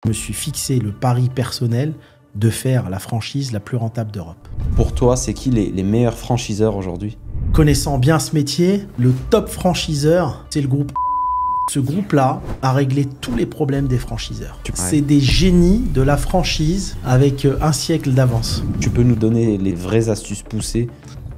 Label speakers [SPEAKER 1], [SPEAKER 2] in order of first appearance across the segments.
[SPEAKER 1] Je me suis fixé le pari personnel de faire la franchise la plus rentable d'Europe.
[SPEAKER 2] Pour toi, c'est qui les meilleurs franchiseurs aujourd'hui?
[SPEAKER 1] Connaissant bien ce métier, le top franchiseur, c'est le groupe. Ce groupe-là a réglé tous les problèmes des franchiseurs. C'est des génies de la franchise avec un siècle d'avance.
[SPEAKER 2] Tu peux nous donner les vraies astuces poussées?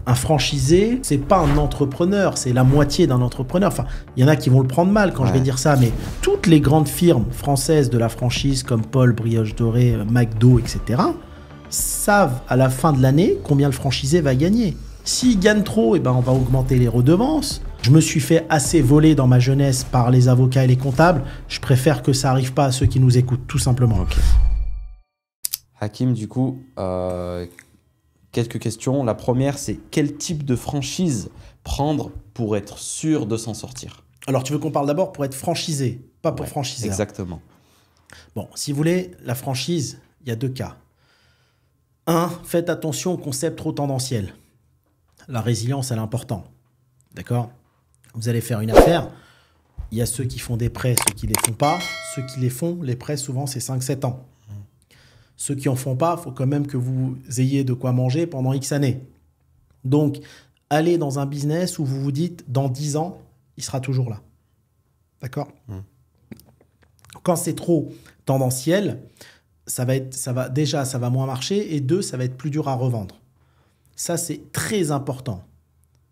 [SPEAKER 1] Un franchisé, c'est pas un entrepreneur, c'est la moitié d'un entrepreneur. Enfin, il y en a qui vont le prendre mal quand je vais dire ça, mais toutes les grandes firmes françaises de la franchise, comme Paul, Brioche Dorée, McDo, etc., savent à la fin de l'année combien le franchisé va gagner. S'il gagne trop, eh ben on va augmenter les redevances. Je me suis fait assez voler dans ma jeunesse par les avocats et les comptables. Je préfère que ça n'arrive pas à ceux qui nous écoutent, tout simplement.
[SPEAKER 2] Okay. Hakim, du coup, quelques questions. La première, c'est quel type de franchise prendre pour être sûr de s'en sortir?
[SPEAKER 1] Alors, tu veux qu'on parle d'abord pour être franchisé, pas pour franchiseur.
[SPEAKER 2] Exactement.
[SPEAKER 1] Bon, si vous voulez, la franchise, il y a deux cas. Un, faites attention au concept trop tendanciel. La résilience, elle est importante. D'accord? Vous allez faire une affaire. Il y a ceux qui font des prêts, ceux qui ne les font pas. Ceux qui les font, les prêts, souvent, c'est 5-7 ans. Ceux qui n'en font pas, il faut quand même que vous ayez de quoi manger pendant X années. Donc, allez dans un business où vous vous dites, dans 10 ans, il sera toujours là. D'accord? Quand c'est trop tendanciel, ça va moins marcher, et deux, ça va être plus dur à revendre. Ça, c'est très important.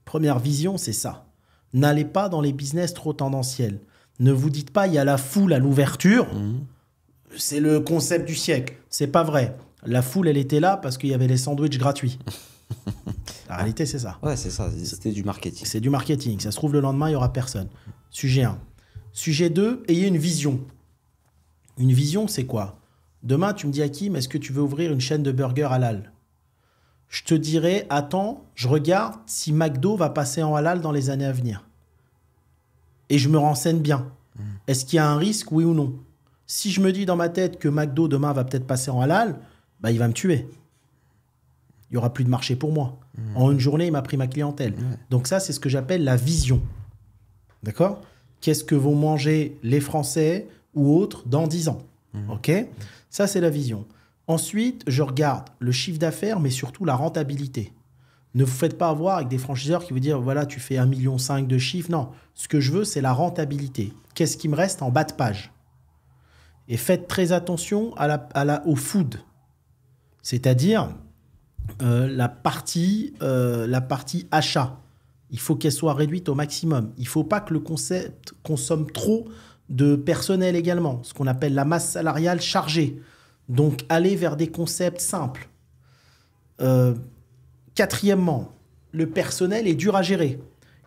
[SPEAKER 1] Première vision, c'est ça. N'allez pas dans les business trop tendanciels. Ne vous dites pas, il y a la foule à l'ouverture. C'est le concept du siècle. C'est pas vrai. La foule, elle était là parce qu'il y avait les sandwichs gratuits. La réalité, c'est ça.
[SPEAKER 2] Ouais, c'est ça. C'était du marketing.
[SPEAKER 1] C'est du marketing. Ça se trouve, le lendemain, il n'y aura personne. Sujet 1. Sujet 2, ayez une vision. Une vision, c'est quoi? Demain, tu me dis, Hakim, est-ce que tu veux ouvrir une chaîne de burgers halal? Je te dirais, attends, je regarde si McDo va passer en halal dans les années à venir. Et je me renseigne bien. Est-ce qu'il y a un risque, oui ou non? Si je me dis dans ma tête que McDo, demain, va peut-être passer en halal, bah, il va me tuer. Il n'y aura plus de marché pour moi. En une journée, il m'a pris ma clientèle. Donc ça, c'est ce que j'appelle la vision. D'accord? Qu'est-ce que vont manger les Français ou autres dans 10 ans? OK? Ça, c'est la vision. Ensuite, je regarde le chiffre d'affaires, mais surtout la rentabilité. Ne vous faites pas avoir avec des franchiseurs qui vous disent, voilà, tu fais 1,5 million de chiffre. Non, ce que je veux, c'est la rentabilité. Qu'est-ce qui me reste en bas de page? Et faites très attention au food. C'est-à-dire la partie achat. Il faut qu'elle soit réduite au maximum. Il ne faut pas que le concept consomme trop de personnel également, ce qu'on appelle la masse salariale chargée. Donc, aller vers des concepts simples. Quatrièmement, le personnel est dur à gérer.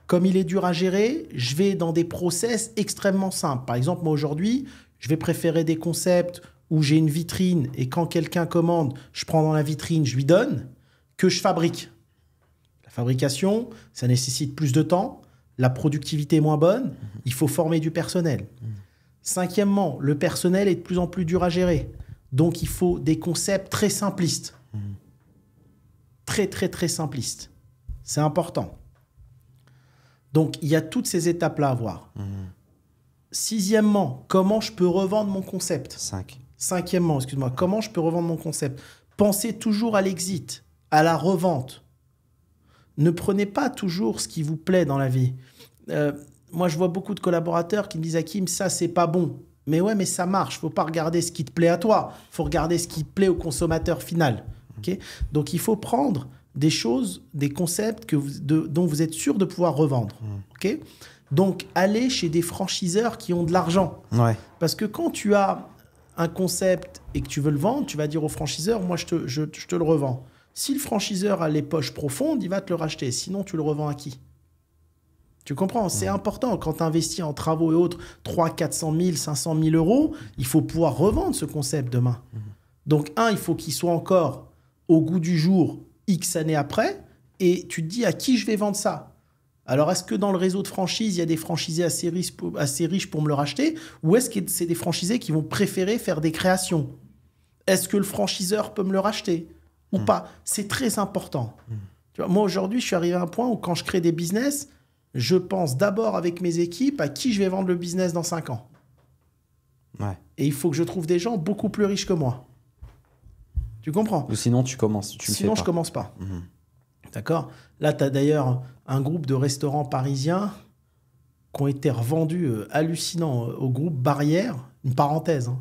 [SPEAKER 1] Comme il est dur à gérer, je vais dans des process extrêmement simples. Par exemple, moi aujourd'hui, je vais préférer des concepts où j'ai une vitrine et quand quelqu'un commande, je prends dans la vitrine, je lui donne, que je fabrique. La fabrication, ça nécessite plus de temps, la productivité est moins bonne, il faut former du personnel. Cinquièmement, le personnel est de plus en plus dur à gérer. Donc, il faut des concepts très simplistes. Très, très, très simplistes. C'est important. Donc, il y a toutes ces étapes-là à voir. Sixièmement, comment je peux revendre mon concept? Cinquièmement, excuse-moi, comment je peux revendre mon concept? Pensez toujours à l'exit, à la revente. Ne prenez pas toujours ce qui vous plaît dans la vie. Moi, je vois beaucoup de collaborateurs qui me disent « Hakim, ça, c'est pas bon ». Mais ouais, mais ça marche. Il ne faut pas regarder ce qui te plaît à toi. Il faut regarder ce qui plaît au consommateur final. Okay? Donc, il faut prendre des choses, des concepts dont vous êtes sûr de pouvoir revendre. Okay? Donc, allez chez des franchiseurs qui ont de l'argent. Parce que quand tu as un concept et que tu veux le vendre, tu vas dire au franchiseur, moi, je te le revends. Si le franchiseur a les poches profondes, il va te le racheter. Sinon, tu le revends à qui? Tu comprends? C'est important. Quand tu investis en travaux et autres, 300 400 000, 500 000 euros, il faut pouvoir revendre ce concept demain. Donc, il faut qu'il soit encore au goût du jour X années après. Et tu te dis, à qui je vais vendre ça? Alors, est-ce que dans le réseau de franchise, il y a des franchisés assez riches pour me le racheter? Ou est-ce que c'est des franchisés qui vont préférer faire des créations? Est-ce que le franchiseur peut me le racheter ou pas? C'est très important. Tu vois, moi, aujourd'hui, je suis arrivé à un point où quand je crée des business, je pense d'abord avec mes équipes à qui je vais vendre le business dans 5 ans.
[SPEAKER 2] Ouais.
[SPEAKER 1] Et il faut que je trouve des gens beaucoup plus riches que moi. Tu comprends?
[SPEAKER 2] Ou sinon, tu commences.
[SPEAKER 1] Sinon, je commence pas. D'accord? Là, tu as d'ailleurs un groupe de restaurants parisiens qui ont été revendus hallucinants au groupe Barrière, une parenthèse,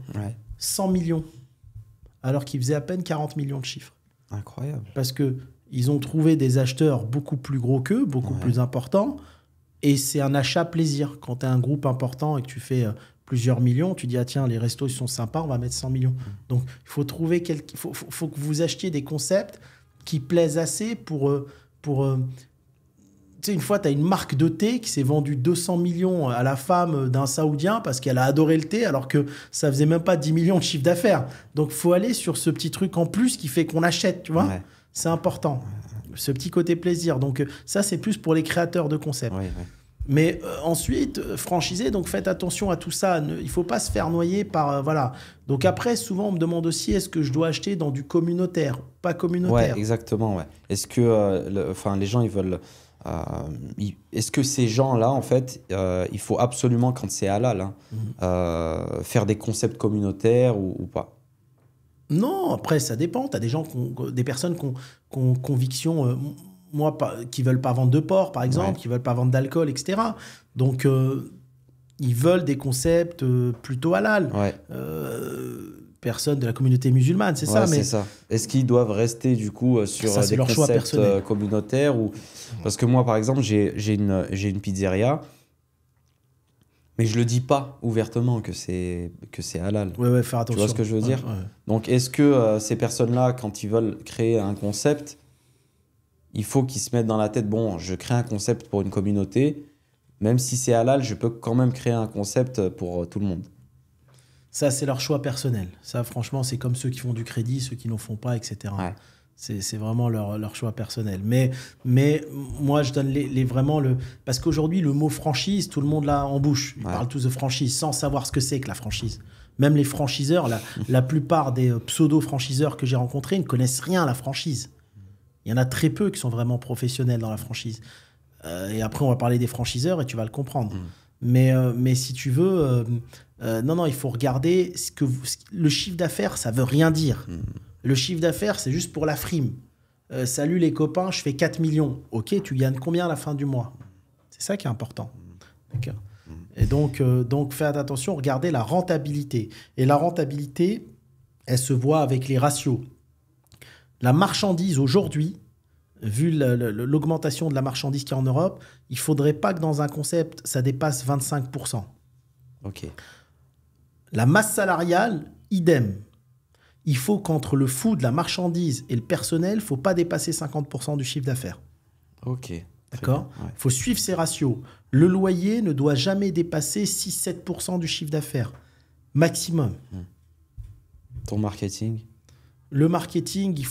[SPEAKER 1] 100 millions, alors qu'ils faisaient à peine 40 millions de chiffres.
[SPEAKER 2] Incroyable.
[SPEAKER 1] Parce qu'ils ont trouvé des acheteurs beaucoup plus gros qu'eux, beaucoup plus importants, et c'est un achat plaisir. Quand tu as un groupe important et que tu fais plusieurs millions, tu dis, ah tiens, les restos, ils sont sympas, on va mettre 100 millions. Donc, il faut trouver faut que vous achetiez des concepts qui plaisent assez pour tu sais, une fois, tu as une marque de thé qui s'est vendue 200 millions à la femme d'un Saoudien parce qu'elle a adoré le thé, alors que ça faisait même pas 10 millions de chiffre d'affaires. Donc, il faut aller sur ce petit truc en plus qui fait qu'on achète, tu vois. C'est important. Ce petit côté plaisir. Donc, ça, c'est plus pour les créateurs de concepts. Mais ensuite, franchisé, donc faites attention à tout ça. Il ne faut pas se faire noyer par... voilà. Donc après, souvent, on me demande aussi, est-ce que je dois acheter dans du communautaire, pas communautaire?
[SPEAKER 2] Ouais, exactement. Ouais. Est-ce que les gens, ils veulent... est-ce que ces gens-là, en fait, il faut absolument, quand c'est halal, faire des concepts communautaires ou pas?
[SPEAKER 1] Non, après, ça dépend. Tu as des personnes qui ont conviction... qui veulent pas vendre de porc, par exemple, qui veulent pas vendre d'alcool, etc. Donc, ils veulent des concepts plutôt halal. Personne de la communauté musulmane, c'est ça.
[SPEAKER 2] C'est ça. Est-ce qu'ils doivent rester, du coup, sur des concepts communautaires ou... Parce que moi, par exemple, j'ai une pizzeria, mais je le dis pas ouvertement que c'est halal.
[SPEAKER 1] Ouais, faire attention.
[SPEAKER 2] Tu vois ce que je veux dire? Donc, est-ce que ces personnes-là, quand ils veulent créer un concept... Il faut qu'ils se mettent dans la tête, bon, je crée un concept pour une communauté, même si c'est halal, je peux quand même créer un concept pour tout le monde.
[SPEAKER 1] Ça, c'est leur choix personnel. Ça, franchement, c'est comme ceux qui font du crédit, ceux qui n'en font pas, etc.
[SPEAKER 2] Ouais.
[SPEAKER 1] C'est vraiment leur choix personnel. Mais moi, je donne vraiment parce qu'aujourd'hui, le mot franchise, tout le monde l'a en bouche. Ils parlent tous de franchise sans savoir ce que c'est que la franchise. Même les franchiseurs, la plupart des pseudo-franchiseurs que j'ai rencontrés ne connaissent rien à la franchise. Il y en a très peu qui sont vraiment professionnels dans la franchise. Et après, on va parler des franchiseurs et tu vas le comprendre. Mais si tu veux, non, il faut regarder le chiffre d'affaires, ça veut rien dire. Le chiffre d'affaires, c'est juste pour la frime. Salut les copains, je fais 4 millions. Ok, tu gagnes combien à la fin du mois? C'est ça qui est important. D'accord. Et donc, faites attention, regardez la rentabilité. Et la rentabilité, elle se voit avec les ratios. La marchandise aujourd'hui, vu l'augmentation de la marchandise qu'il y a en Europe, il ne faudrait pas que dans un concept, ça dépasse 25%.
[SPEAKER 2] Ok.
[SPEAKER 1] La masse salariale, idem. Il faut qu'entre le food, la marchandise et le personnel, il ne faut pas dépasser 50% du chiffre d'affaires.
[SPEAKER 2] Ok.
[SPEAKER 1] D'accord ? Il faut suivre ces ratios. Le loyer ne doit jamais dépasser 6-7% du chiffre d'affaires. Maximum.
[SPEAKER 2] Ton marketing ?
[SPEAKER 1] Le marketing,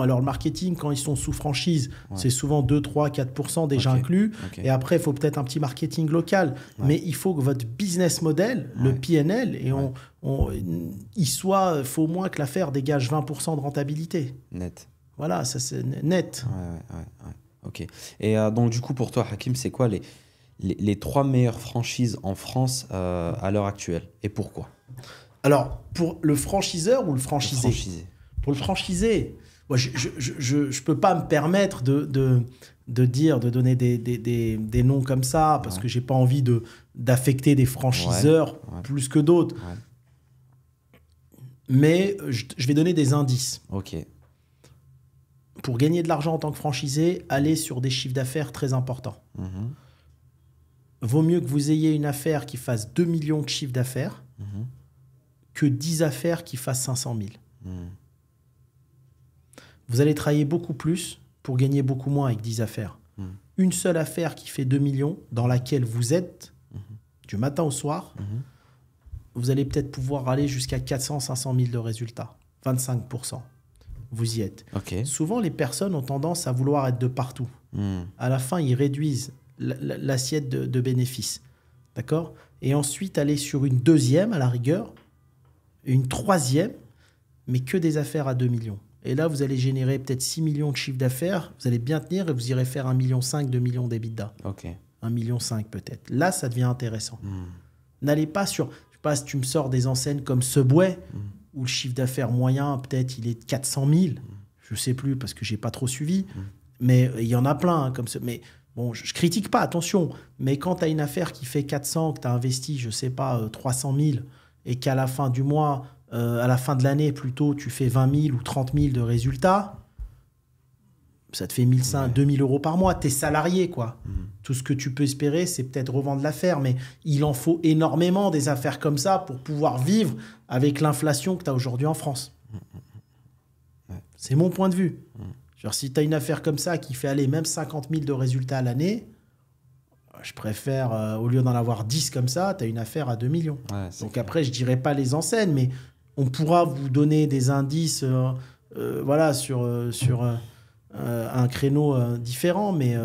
[SPEAKER 1] alors le marketing, quand ils sont sous franchise, c'est souvent 2, 3, 4% déjà inclus. Et après, il faut peut-être un petit marketing local. Mais il faut que votre business model, le PNL, il faut au moins que l'affaire dégage 20% de rentabilité.
[SPEAKER 2] Net.
[SPEAKER 1] Voilà, ça c'est net.
[SPEAKER 2] Ouais. Ok. Et donc, du coup, pour toi, Hakim, c'est quoi les 3 meilleures franchises en France à l'heure actuelle? Et pourquoi? Alors, pour le franchiseur ou le franchisé? Le franchisé.
[SPEAKER 1] Pour le franchisé, moi, je ne peux pas me permettre de donner des noms comme ça parce que je n'ai pas envie d'affecter des franchiseurs plus que d'autres. Mais je vais donner des indices.
[SPEAKER 2] Ok.
[SPEAKER 1] Pour gagner de l'argent en tant que franchisé, allez sur des chiffres d'affaires très importants. Vaut mieux que vous ayez une affaire qui fasse 2 millions de chiffres d'affaires que 10 affaires qui fassent 500 000. Vous allez travailler beaucoup plus pour gagner beaucoup moins avec 10 affaires. Une seule affaire qui fait 2 millions, dans laquelle vous êtes, du matin au soir, vous allez peut-être pouvoir aller jusqu'à 400-500 000 de résultats. 25%. Vous y êtes.
[SPEAKER 2] Okay.
[SPEAKER 1] Souvent, les personnes ont tendance à vouloir être de partout. À la fin, ils réduisent l'assiette de bénéfices. D'accord ? Et ensuite, aller sur une deuxième, à la rigueur, une troisième, mais que des affaires à 2 millions. Et là, vous allez générer peut-être 6 millions de chiffre d'affaires, vous allez bien tenir et vous irez faire 1,5 million, 2 millions d'EBITDA.
[SPEAKER 2] Ok.
[SPEAKER 1] 1,5 million peut-être. Là, ça devient intéressant. N'allez pas sur... pas, si tu me sors des enseignes comme Subway, où le chiffre d'affaires moyen, peut-être, il est de 400 000. Je sais plus, parce que j'ai pas trop suivi. Mais il y en a plein, hein, comme ça. Mais bon, je critique pas, attention. Mais quand tu as une affaire qui fait 400, que tu as investi, je sais pas, 300 000, et qu'à la fin du mois, à la fin de l'année, plutôt, tu fais 20 000 ou 30 000 de résultats, ça te fait 1 500, 2 000 euros par mois. Tu es salarié, quoi. Tout ce que tu peux espérer, c'est peut-être revendre l'affaire. Mais il en faut énormément des affaires comme ça pour pouvoir vivre avec l'inflation que tu as aujourd'hui en France. C'est mon point de vue. Genre, si tu as une affaire comme ça qui fait aller même 50 000 de résultats à l'année, je préfère, au lieu d'en avoir 10 comme ça, tu as une affaire à 2 millions. Donc clair. Après, je ne dirais pas les enseignes, mais on pourra vous donner des indices voilà, sur un créneau différent, mais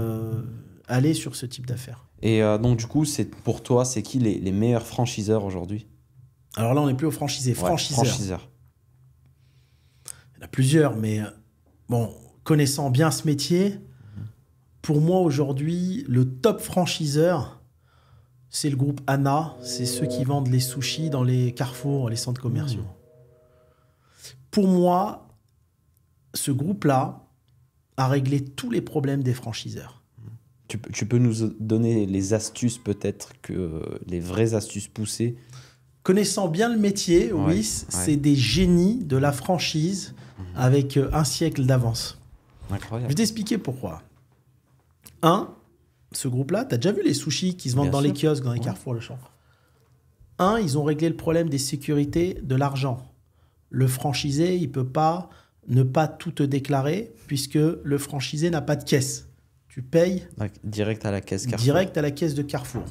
[SPEAKER 1] aller sur ce type d'affaires.
[SPEAKER 2] Et donc, du coup, pour toi, c'est qui les meilleurs franchiseurs aujourd'hui?
[SPEAKER 1] Alors là, on n'est plus au franchisé. Franchiseur. Il y en a plusieurs, mais bon, connaissant bien ce métier, pour moi, aujourd'hui, le top franchiseur, c'est le groupe Anna. C'est ceux qui vendent les sushis dans les carrefours, les centres commerciaux. Pour moi, ce groupe-là a réglé tous les problèmes des franchiseurs.
[SPEAKER 2] Tu peux nous donner les astuces, peut-être, les vraies astuces poussées?
[SPEAKER 1] Connaissant bien le métier, c'est des génies de la franchise avec un siècle d'avance.
[SPEAKER 2] Incroyable.
[SPEAKER 1] Je vais t'expliquer pourquoi. Ce groupe-là, tu as déjà vu les sushis qui se vendent dans les kiosques, dans les carrefours, le champ. Ils ont réglé le problème des sécurités, de l'argent. Le franchisé, il ne peut pas ne pas tout te déclarer puisque le franchisé n'a pas de caisse. Tu payes
[SPEAKER 2] direct à la caisse Carrefour.
[SPEAKER 1] Direct à la caisse de Carrefour.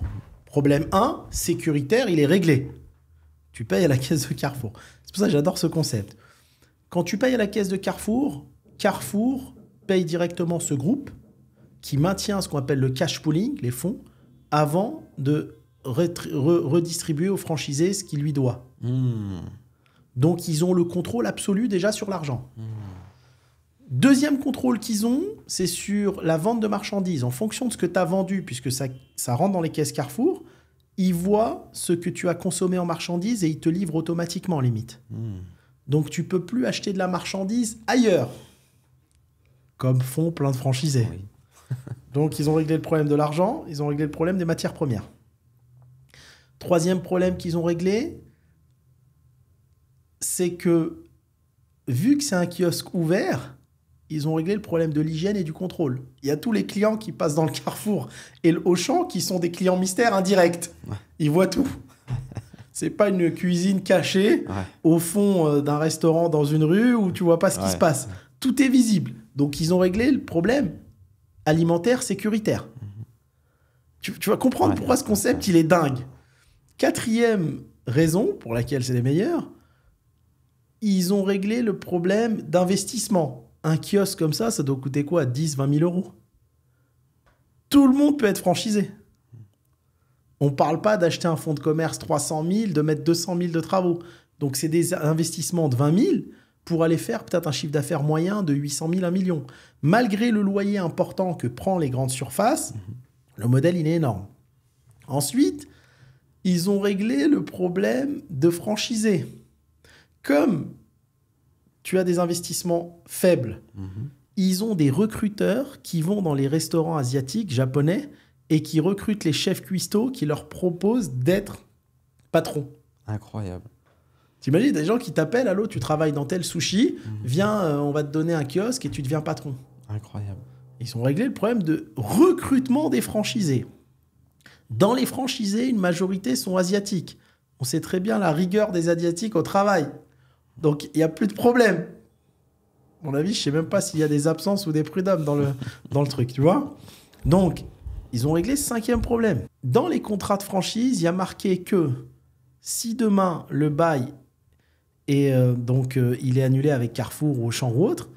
[SPEAKER 1] Problème 1, sécuritaire, il est réglé. Tu payes à la caisse de Carrefour. C'est pour ça que j'adore ce concept. Quand tu payes à la caisse de Carrefour, Carrefour paye directement ce groupe qui maintient ce qu'on appelle le cash pooling, les fonds, avant de redistribuer au franchisé ce qu'il lui doit. Donc, ils ont le contrôle absolu déjà sur l'argent. Deuxième contrôle qu'ils ont, c'est sur la vente de marchandises. En fonction de ce que tu as vendu, puisque ça rentre dans les caisses Carrefour, ils voient ce que tu as consommé en marchandises et ils te livrent automatiquement, limite. Donc, tu ne peux plus acheter de la marchandise ailleurs, comme font plein de franchisés. Oui. Donc, ils ont réglé le problème de l'argent, ils ont réglé le problème des matières premières. Troisième problème qu'ils ont réglé, c'est que, vu que c'est un kiosque ouvert, ils ont réglé le problème de l'hygiène et du contrôle. Il y a tous les clients qui passent dans le Carrefour et le Auchan qui sont des clients mystères indirects. Ils voient tout. C'est pas une cuisine cachée au fond d'un restaurant dans une rue où tu vois pas ce qui se passe. Tout est visible. Donc, ils ont réglé le problème alimentaire sécuritaire. Tu vas comprendre pourquoi ce concept, il est dingue. Quatrième raison pour laquelle c'est les meilleurs, ils ont réglé le problème d'investissement. Un kiosque comme ça doit coûter quoi? 10, 20 000 euros. Tout le monde peut être franchisé. On ne parle pas d'acheter un fonds de commerce 300 000, de mettre 200 000 de travaux. Donc, c'est des investissements de 20 000 pour aller faire peut-être un chiffre d'affaires moyen de 800 000, 1 million. Malgré le loyer important que prend les grandes surfaces, le modèle, il est énorme. Ensuite, ils ont réglé le problème de franchisés. Comme tu as des investissements faibles, ils ont des recruteurs qui vont dans les restaurants asiatiques, japonais, et qui recrutent les chefs cuistots qui leur proposent d'être patrons.
[SPEAKER 2] Incroyable.
[SPEAKER 1] T'imagines des gens qui t'appellent, allô, tu travailles dans tel sushi, viens, on va te donner un kiosque et tu deviens patron.
[SPEAKER 2] Incroyable.
[SPEAKER 1] Ils ont réglé le problème de recrutement des franchisés. Dans les franchisés, une majorité sont asiatiques. On sait très bien la rigueur des Asiatiques au travail. Donc, il n'y a plus de problème. À mon avis, je ne sais même pas s'il y a des absences ou des prud'hommes dans le truc, tu vois. Donc, ils ont réglé ce 5e problème. Dans les contrats de franchise, il y a marqué que si demain, le bail et il est annulé avec Carrefour ou Auchan ou autre,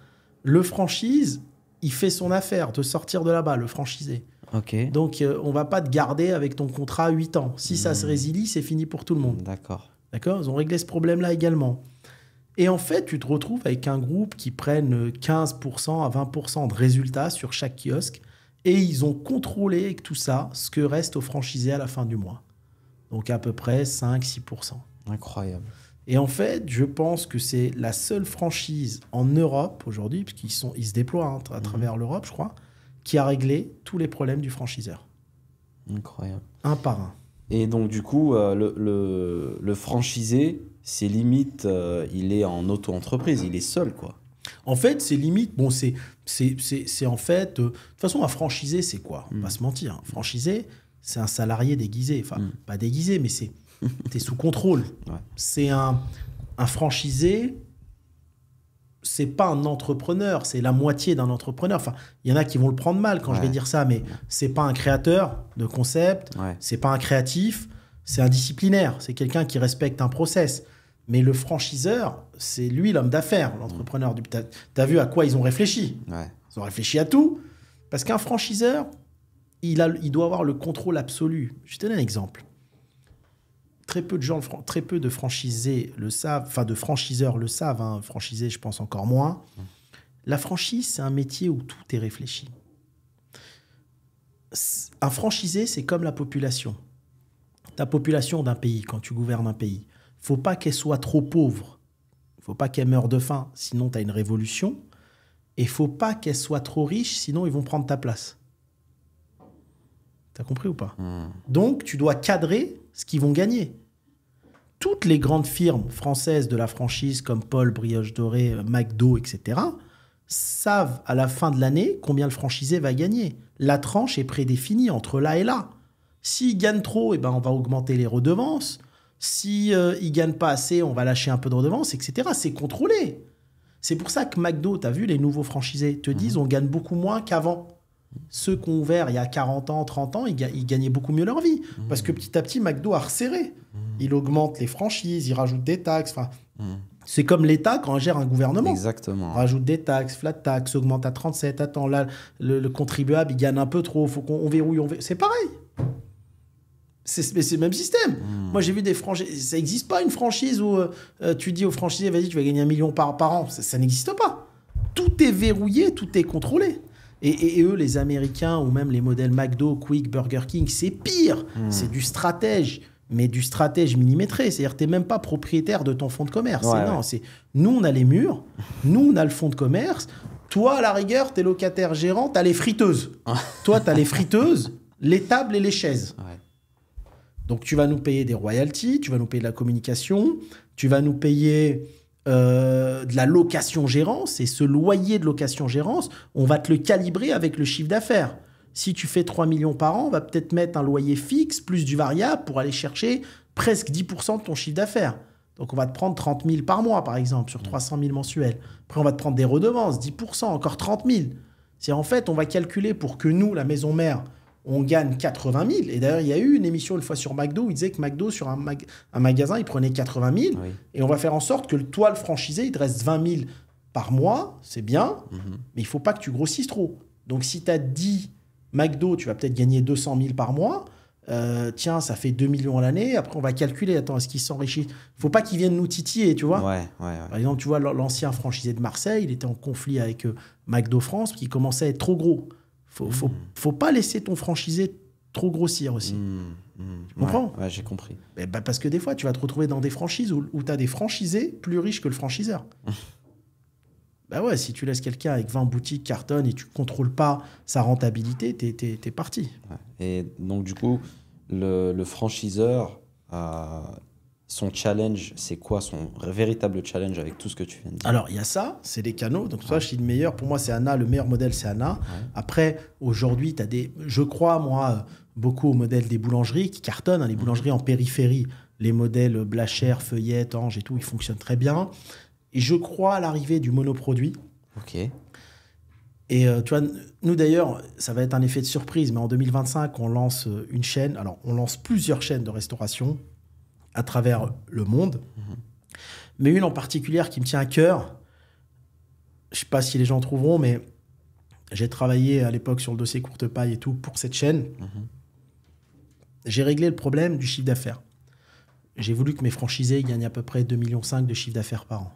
[SPEAKER 1] le franchise, il fait son affaire de sortir de là-bas, le franchisé.
[SPEAKER 2] Okay.
[SPEAKER 1] Donc, on ne va pas te garder avec ton contrat 8 ans. Si ça se résilie, c'est fini pour tout le monde.
[SPEAKER 2] D'accord.
[SPEAKER 1] Ils ont réglé ce problème-là également. Et en fait, tu te retrouves avec un groupe qui prennent 15% à 20% de résultats sur chaque kiosque et ils ont contrôlé avec tout ça ce que reste au franchisé à la fin du mois. Donc à peu près 5-6%.
[SPEAKER 2] Incroyable.
[SPEAKER 1] Et en fait, je pense que c'est la seule franchise en Europe aujourd'hui, puisqu'ils se déploient à travers l'Europe, je crois, qui a réglé tous les problèmes du franchiseur.
[SPEAKER 2] Incroyable.
[SPEAKER 1] Un par un.
[SPEAKER 2] Et donc, du coup, le franchisé, c'est limite, il est en auto-entreprise, il est seul, quoi.
[SPEAKER 1] En fait, c'est limite. Bon, c'est en fait. De toute façon, un franchisé, c'est quoi ? On va pas se mentir. Un franchisé, c'est un salarié déguisé. Enfin, pas déguisé, mais t'es sous contrôle.
[SPEAKER 2] Ouais.
[SPEAKER 1] C'est un franchisé. C'est pas un entrepreneur, c'est la moitié d'un entrepreneur. Enfin, il y en a qui vont le prendre mal quand je vais dire ça, mais c'est pas un créateur de concept, c'est pas un créatif, c'est un disciplinaire, c'est quelqu'un qui respecte un process. Mais le franchiseur, c'est lui l'homme d'affaires, l'entrepreneur. T'as vu à quoi ils ont réfléchi ? Ils ont réfléchi à tout. Parce qu'un franchiseur, il doit avoir le contrôle absolu. Je vais te donner un exemple. Très peu de franchisés le savent, enfin de franchiseurs le savent, hein. Franchisés, je pense encore moins. La franchise, c'est un métier où tout est réfléchi. Un franchisé, c'est comme la population. Ta population d'un pays, quand tu gouvernes un pays, il ne faut pas qu'elle soit trop pauvre. Il ne faut pas qu'elle meure de faim, sinon tu as une révolution. Et il ne faut pas qu'elle soit trop riche, sinon ils vont prendre ta place. Tu as compris ou pas ? Donc, tu dois cadrer ce qu'ils vont gagner. Toutes les grandes firmes françaises de la franchise, comme Paul, Brioche Dorée, McDo, etc., savent à la fin de l'année combien le franchisé va gagner. La tranche est prédéfinie entre là et là. S'il gagne trop, eh ben, on va augmenter les redevances. Si il gagne pas assez, on va lâcher un peu de redevances, etc. C'est contrôlé. C'est pour ça que McDo, tu as vu, les nouveaux franchisés te disent on gagne beaucoup moins qu'avant. Ceux qui ont ouvert il y a 40 ans, 30 ans, ils gagnaient beaucoup mieux leur vie. Parce que petit à petit, McDo a resserré. Il augmente les franchises, il rajoute des taxes. C'est comme l'État quand on gère un gouvernement.
[SPEAKER 2] Exactement.
[SPEAKER 1] On rajoute des taxes, flat tax, augmente à 37. Attends, là, le contribuable, il gagne un peu trop. Il faut qu'on verrouille. C'est pareil. C'est le même système. Moi, j'ai vu des franchises. Ça n'existe pas une franchise où tu dis au franchisé, vas-y, tu vas gagner 1 million par an. Ça n'existe pas. Tout est verrouillé, tout est contrôlé. Et eux, les Américains, ou même les modèles McDo, Quick, Burger King, c'est pire. C'est du stratège, mais du stratège millimétré. C'est-à-dire que tu n'es même pas propriétaire de ton fonds de commerce. Nous, on a les murs, nous, on a le fonds de commerce. Toi, à la rigueur, tu es locataire gérant, tu as les friteuses. Toi, tu as les friteuses, les tables et les chaises. Donc, tu vas nous payer des royalties, tu vas nous payer de la communication, tu vas nous payer de la location-gérance. Et ce loyer de location-gérance, on va te le calibrer avec le chiffre d'affaires. Si tu fais 3 millions par an, on va peut-être mettre un loyer fixe plus du variable pour aller chercher presque 10% de ton chiffre d'affaires. Donc, on va te prendre 30 000 par mois, par exemple, sur 300 000 mensuels. Après, on va te prendre des redevances, 10%, encore 30 000. C'est en fait, on va calculer pour que nous, la maison mère, on gagne 80 000. Et d'ailleurs, il y a eu une émission une fois sur McDo où il disait que McDo, sur un magasin, il prenait 80 000. Oui. Et on va faire en sorte que toi, le franchisé, il te reste 20 000 par mois. C'est bien, mais il ne faut pas que tu grossisses trop. Donc, si tu as 10 McDo, tu vas peut-être gagner 200 000 par mois. Tiens, ça fait 2 millions à l'année. Après, on va calculer. Attends, est-ce qu'il s'enrichit ? Il ne faut pas qu'ils viennent nous titiller, tu vois. Par exemple, tu vois, l'ancien franchisé de Marseille, il était en conflit avec McDo France, qui commençait à être trop gros. Faut pas laisser ton franchisé trop grossir aussi. Tu comprends ?
[SPEAKER 2] Ouais, j'ai compris.
[SPEAKER 1] Parce que des fois, tu vas te retrouver dans des franchises où tu as des franchisés plus riches que le franchiseur. Si tu laisses quelqu'un avec 20 boutiques cartonne et tu ne contrôles pas sa rentabilité, t'es parti.
[SPEAKER 2] Et donc, du coup, le franchiseur, son challenge, c'est quoi son véritable challenge avec tout ce que tu viens de dire ?
[SPEAKER 1] Alors, il y a ça, c'est les canaux. Donc, toi, je suis le meilleur. Pour moi, c'est Anna. Le meilleur modèle, c'est Anna. Après, aujourd'hui, tu as je crois, moi, beaucoup au modèle des boulangeries qui cartonnent. Les boulangeries en périphérie, les modèles Blachère, Feuillette, Ange et tout, ils fonctionnent très bien. Et je crois à l'arrivée du monoproduit.
[SPEAKER 2] Ok.
[SPEAKER 1] Et tu vois, nous d'ailleurs, ça va être un effet de surprise, mais en 2025, on lance une chaîne. Alors, on lance plusieurs chaînes de restauration à travers le monde. Mais une en particulier qui me tient à cœur, je ne sais pas si les gens trouveront, mais j'ai travaillé à l'époque sur le dossier courte paille et tout pour cette chaîne. J'ai réglé le problème du chiffre d'affaires. J'ai voulu que mes franchisés gagnent à peu près 2,5 millions de chiffre d'affaires par an.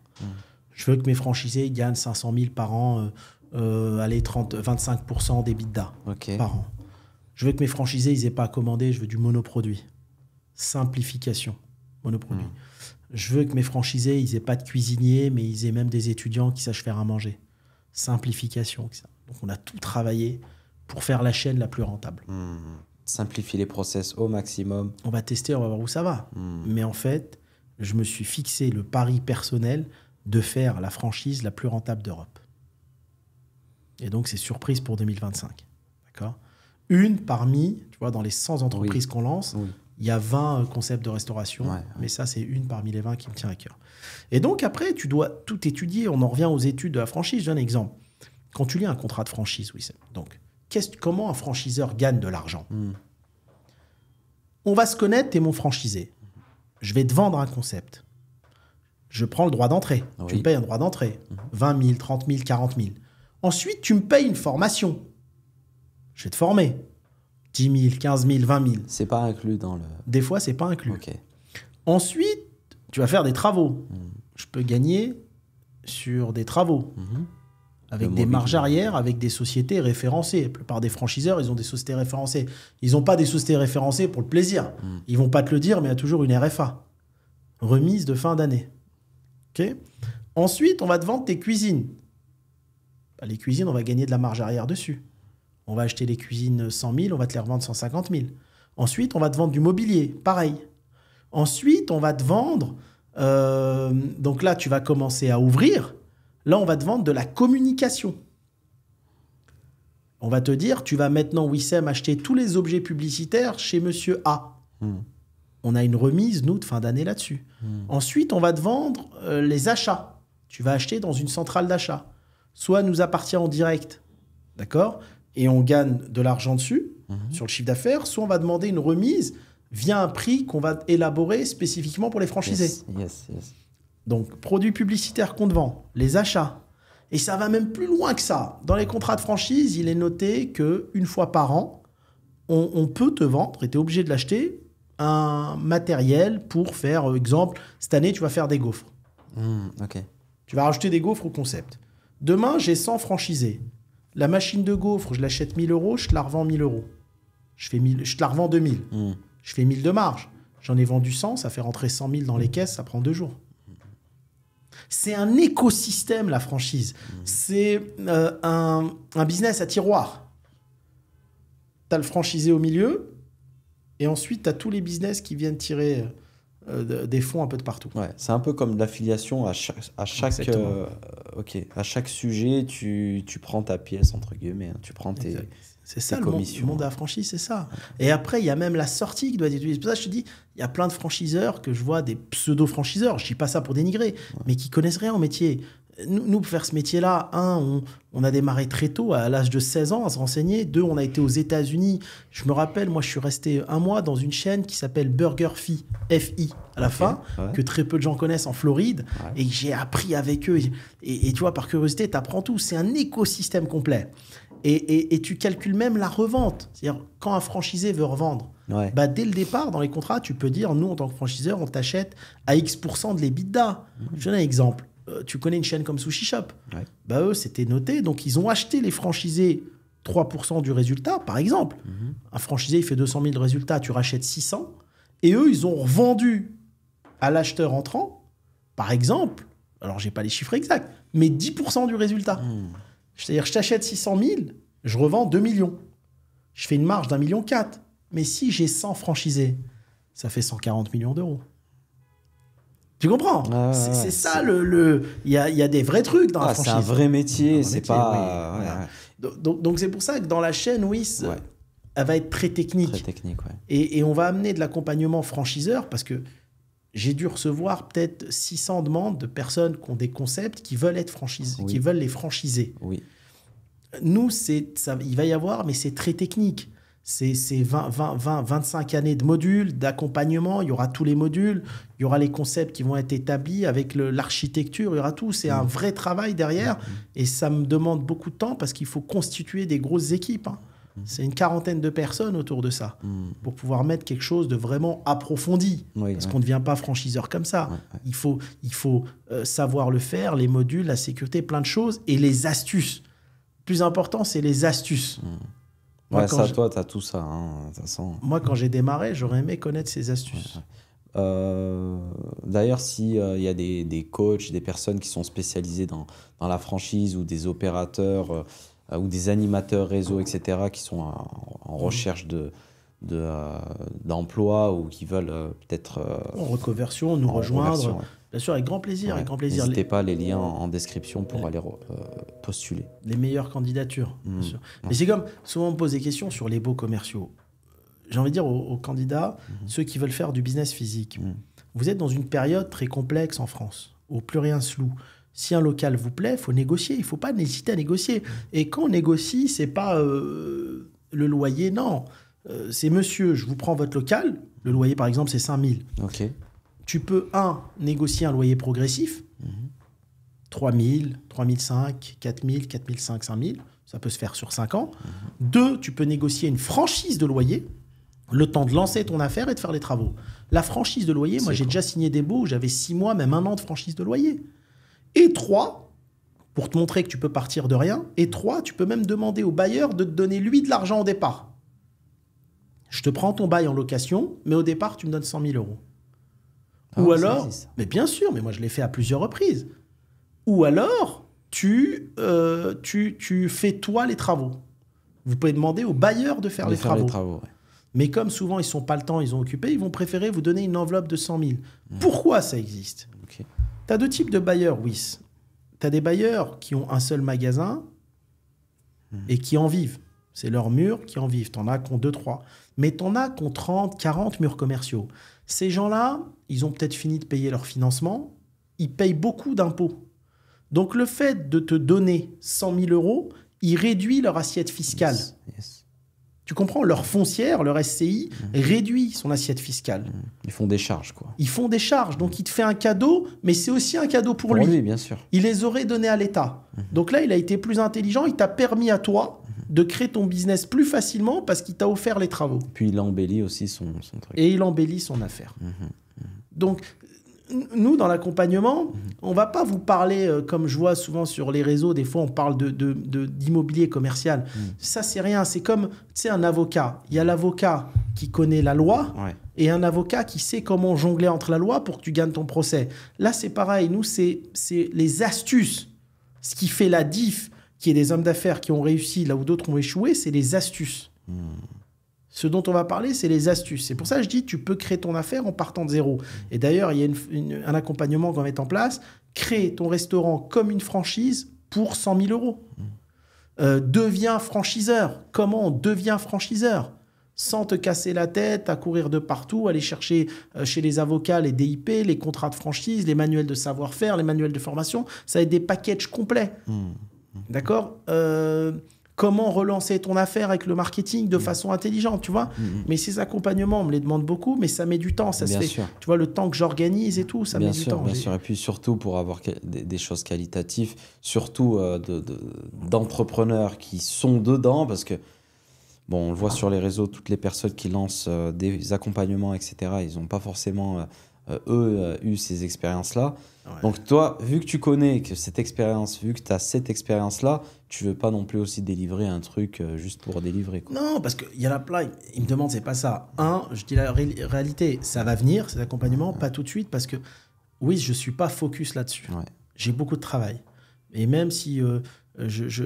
[SPEAKER 1] Je veux que mes franchisés gagnent 500 000 par an, 25% d'EBITDA par an. Je veux que mes franchisés n'aient pas à commander, je veux du monoproduit. Simplification, monoproduit. Je veux que mes franchisés, ils aient pas de cuisinier, mais ils aient même des étudiants qui sachent faire à manger. Simplification. Donc, on a tout travaillé pour faire la chaîne la plus rentable.
[SPEAKER 2] Simplifier les process au maximum.
[SPEAKER 1] On va tester, on va voir où ça va. Mais en fait, je me suis fixé le pari personnel de faire la franchise la plus rentable d'Europe. Et donc, c'est surprise pour 2025. D'accord ? Une parmi, tu vois, dans les 100 entreprises qu'on lance, il y a 20 concepts de restauration. Mais ça, c'est une parmi les 20 qui me tient à cœur. Et donc, après, tu dois tout étudier. On en revient aux études de la franchise. Je donne un exemple. Quand tu lis un contrat de franchise, Wissem, donc, comment un franchiseur gagne de l'argent ? On va se connaître, tu es mon franchisé. Je vais te vendre un concept. Je prends le droit d'entrée. Tu me payes un droit d'entrée. 20 000, 30 000, 40 000. Ensuite, tu me payes une formation. Je vais te former. 10 000, 15 000, 20 000.
[SPEAKER 2] C'est pas inclus dans le...
[SPEAKER 1] Des fois, c'est pas inclus.
[SPEAKER 2] Okay.
[SPEAKER 1] Ensuite, tu vas faire des travaux. Je peux gagner sur des travaux. Avec des marges arrière, avec des sociétés référencées. La plupart des franchiseurs, ils ont des sociétés référencées. Ils n'ont pas des sociétés référencées pour le plaisir. Ils vont pas te le dire, mais il y a toujours une RFA. Remise de fin d'année. Okay ? Ensuite, on va te vendre tes cuisines. Les cuisines, on va gagner de la marge arrière dessus. On va acheter les cuisines 100 000, on va te les revendre 150 000. Ensuite, on va te vendre du mobilier, pareil. Ensuite, on va te vendre... donc là, tu vas commencer à ouvrir. Là, on va te vendre de la communication. On va te dire, tu vas maintenant, Wissem, acheter tous les objets publicitaires chez Monsieur A. On a une remise, nous, de fin d'année là-dessus. Ensuite, on va te vendre les achats. Tu vas acheter dans une centrale d'achat. Soit nous appartient en direct, d'accord ? Et on gagne de l'argent dessus, sur le chiffre d'affaires. Soit on va demander une remise via un prix qu'on va élaborer spécifiquement pour les franchisés.
[SPEAKER 2] Yes.
[SPEAKER 1] Donc, produits publicitaires qu'on te vend, les achats. Et ça va même plus loin que ça. Dans les contrats de franchise, il est noté qu'une fois par an, on peut te vendre, et tu es obligé de l'acheter, un matériel pour faire, exemple, cette année, tu vas faire des gaufres. Tu vas rajouter des gaufres au concept. Demain, j'ai 100 franchisés. La machine de gaufres, je l'achète 1 000 €, je te la revends 1 000 €. Je te la revends 2 000. Je fais 1 000 de marge. J'en ai vendu 100, ça fait rentrer 100 000 dans les caisses, ça prend 2 jours. C'est un écosystème, la franchise. C'est un business à tiroir. Tu as le franchisé au milieu, et ensuite, tu as tous les business qui viennent tirer des fonds un peu de partout.
[SPEAKER 2] Ouais, c'est un peu comme l'affiliation à chaque sujet, tu prends ta pièce, entre guillemets. Hein, tu prends tes...
[SPEAKER 1] C'est ça, le monde de la franchise, c'est ça. Et après, il y a même la sortie qui doit être utilisée. C'est pour ça que je te dis, il y a plein de franchiseurs que je vois, des pseudo-franchiseurs, je ne dis pas ça pour dénigrer, mais qui connaissent rien au métier. Nous, pour faire ce métier-là, on a démarré très tôt, à l'âge de 16 ans, à se renseigner. 2, on a été aux États-Unis. Je me rappelle, moi, je suis resté 1 mois dans une chaîne qui s'appelle Burger Fi, F-I, à la fin, que très peu de gens connaissent en Floride. Et j'ai appris avec eux. Et tu vois, par curiosité, tu apprends tout. C'est un écosystème complet. Et tu calcules même la revente. C'est-à-dire, quand un franchisé veut revendre, dès le départ, dans les contrats, tu peux dire, nous, en tant que franchiseur, on t'achète à X% de l'EBITDA. Je donne un exemple. Tu connais une chaîne comme Sushi Shop. Eux, c'était noté. Donc, ils ont acheté les franchisés 3% du résultat, par exemple. Un franchisé, il fait 200 000 de résultat, tu rachètes 600. Et eux, ils ont revendu à l'acheteur entrant, par exemple, alors, je n'ai pas les chiffres exacts, mais 10% du résultat. C'est-à-dire, je t'achète 600 000, je revends 2 millions. Je fais une marge d'1,4 million. Mais si j'ai 100 franchisés, ça fait 140 millions d'euros. Tu comprends ? C'est ça, il y a des vrais trucs dans la franchise.
[SPEAKER 2] C'est un vrai métier, c'est pas...
[SPEAKER 1] Donc, c'est pour ça que dans la chaîne, elle va être très technique.
[SPEAKER 2] Très technique,
[SPEAKER 1] et on va amener de l'accompagnement franchiseur parce que j'ai dû recevoir peut-être 600 demandes de personnes qui ont des concepts qui veulent être franchisés, qui veulent les franchiser. Nous, il va y avoir, mais c'est très technique. C'est 25 années de modules, d'accompagnement. Il y aura tous les modules. Il y aura les concepts qui vont être établis avec l'architecture. Il y aura tout. C'est un vrai travail derrière. Et ça me demande beaucoup de temps parce qu'il faut constituer des grosses équipes. C'est une 40aine de personnes autour de ça pour pouvoir mettre quelque chose de vraiment approfondi. Parce qu'on ne devient pas franchiseur comme ça. Il faut savoir le faire, les modules, la sécurité, plein de choses. Et les astuces. Le plus important, c'est les astuces.
[SPEAKER 2] Ouais, ça, toi, tu as tout ça. Hein, de toute façon.
[SPEAKER 1] Moi, quand j'ai démarré, j'aurais aimé connaître ces astuces.
[SPEAKER 2] D'ailleurs, s'il y a des coachs, des personnes qui sont spécialisées dans la franchise ou des opérateurs ou des animateurs réseau, etc., qui sont en recherche d'emploi ou qui veulent peut-être...
[SPEAKER 1] en reconversion, nous rejoindre.
[SPEAKER 2] Ouais.
[SPEAKER 1] Bien sûr, avec grand plaisir.
[SPEAKER 2] Ouais.
[SPEAKER 1] Avec grand plaisir.
[SPEAKER 2] N'hésitez pas, les liens en description pour aller postuler.
[SPEAKER 1] Les meilleures candidatures, bien sûr. Mais c'est comme, souvent on me pose des questions sur les baux commerciaux. J'ai envie de dire aux candidats, ceux qui veulent faire du business physique, vous êtes dans une période très complexe en France, où plus rien se loue. Si un local vous plaît, il faut négocier. Il ne faut pas hésiter à négocier. Et quand on négocie, ce n'est pas le loyer, non. C'est monsieur, je vous prends votre local. Le loyer, par exemple, c'est 5 000.
[SPEAKER 2] Ok.
[SPEAKER 1] Tu peux, négocier un loyer progressif. 3 000, 3 500, 4 000, 4 500, 5 000. Ça peut se faire sur 5 ans. 2, tu peux négocier une franchise de loyer, le temps de lancer ton affaire et de faire les travaux. La franchise de loyer, moi, j'ai déjà signé des baux où j'avais 6 mois, même 1 an de franchise de loyer. Et 3, pour te montrer que tu peux partir de rien, et 3, tu peux même demander au bailleur de te donner, lui, de l'argent au départ. Je te prends ton bail en location, mais au départ, tu me donnes 100 000 euros. Ou alors, mais bien sûr, mais moi je l'ai fait à plusieurs reprises. Ou alors, tu fais toi les travaux. Vous pouvez demander au bailleur de faire les travaux.
[SPEAKER 2] Ouais.
[SPEAKER 1] Mais comme souvent ils sont pas le temps, ils ont occupé, ils vont préférer vous donner une enveloppe de 100 000. Pourquoi ça existe? Tu as 2 types de bailleurs, oui. Tu as des bailleurs qui ont un seul magasin et qui en vivent. C'est leurs murs qui en vivent. Tu en as qui ont 2, 3. Mais tu en as qui ont 30, 40 murs commerciaux. Ces gens-là, ils ont peut-être fini de payer leur financement. Ils payent beaucoup d'impôts. Donc, le fait de te donner 100 000 euros, ils réduisent leur assiette fiscale.
[SPEAKER 2] Yes.
[SPEAKER 1] Tu comprends? Leur foncière, leur SCI, réduit son assiette fiscale.
[SPEAKER 2] Ils font des charges, quoi.
[SPEAKER 1] Ils font des charges. Donc, il te fait un cadeau, mais c'est aussi un cadeau pour lui.
[SPEAKER 2] Oui, bien sûr.
[SPEAKER 1] Il les aurait donnés à l'État. Donc là, il a été plus intelligent. Il t'a permis à toi de créer ton business plus facilement parce qu'il t'a offert les travaux.
[SPEAKER 2] Puis il embellit aussi son truc.
[SPEAKER 1] Et il embellit son affaire. Donc, nous, dans l'accompagnement, on ne va pas vous parler, comme je vois souvent sur les réseaux, des fois on parle d'immobilier commercial. Ça, c'est rien. C'est comme, tu sais, un avocat. Il y a l'avocat qui connaît la loi et un avocat qui sait comment jongler entre la loi pour que tu gagnes ton procès. Là, c'est pareil. Nous, c'est les astuces. Ce qui fait la diff, qui est des hommes d'affaires qui ont réussi là où d'autres ont échoué, c'est les astuces. Ce dont on va parler, c'est les astuces. C'est pour ça que je dis, tu peux créer ton affaire en partant de zéro. Et d'ailleurs, il y a un accompagnement qu'on va mettre en place. Crée ton restaurant comme une franchise pour 100 000 euros. Deviens franchiseur. Comment on devient franchiseur? Sans te casser la tête, à courir de partout, aller chercher chez les avocats les DIP, les contrats de franchise, les manuels de savoir-faire, les manuels de formation. Ça va être des packages complets. D'accord? Comment relancer ton affaire avec le marketing de façon intelligente, tu vois? Mais ces accompagnements, on me les demande beaucoup, mais ça met du temps. Ça se fait. Tu vois, le temps que j'organise et tout, ça met du temps.
[SPEAKER 2] Bien sûr. Et puis surtout, pour avoir des choses qualitatives, surtout d'entrepreneurs qui sont dedans, parce que, bon, on le voit sur les réseaux, toutes les personnes qui lancent des accompagnements, etc., ils n'ont pas forcément, eu ces expériences-là. Ouais. Donc toi, vu que tu connais que cette expérience, vu que tu as cette expérience-là, tu veux pas non plus aussi délivrer un truc juste pour délivrer, quoi.
[SPEAKER 1] Non, parce qu'il y en a plein, ils me demandent, c'est pas ça. Je dis la réalité, ça va venir, cet accompagnement, pas tout de suite, parce que oui, je suis pas focus là-dessus. J'ai beaucoup de travail. Et même si,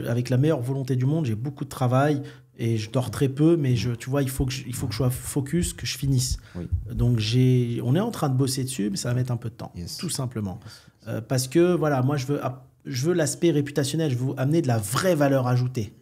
[SPEAKER 1] avec la meilleure volonté du monde, j'ai beaucoup de travail, et je dors très peu, mais tu vois, il faut que je sois focus, que je finisse. Donc, on est en train de bosser dessus, mais ça va mettre un peu de temps, tout simplement. Parce que, voilà, moi, je veux l'aspect réputationnel, je veux amener de la vraie valeur ajoutée.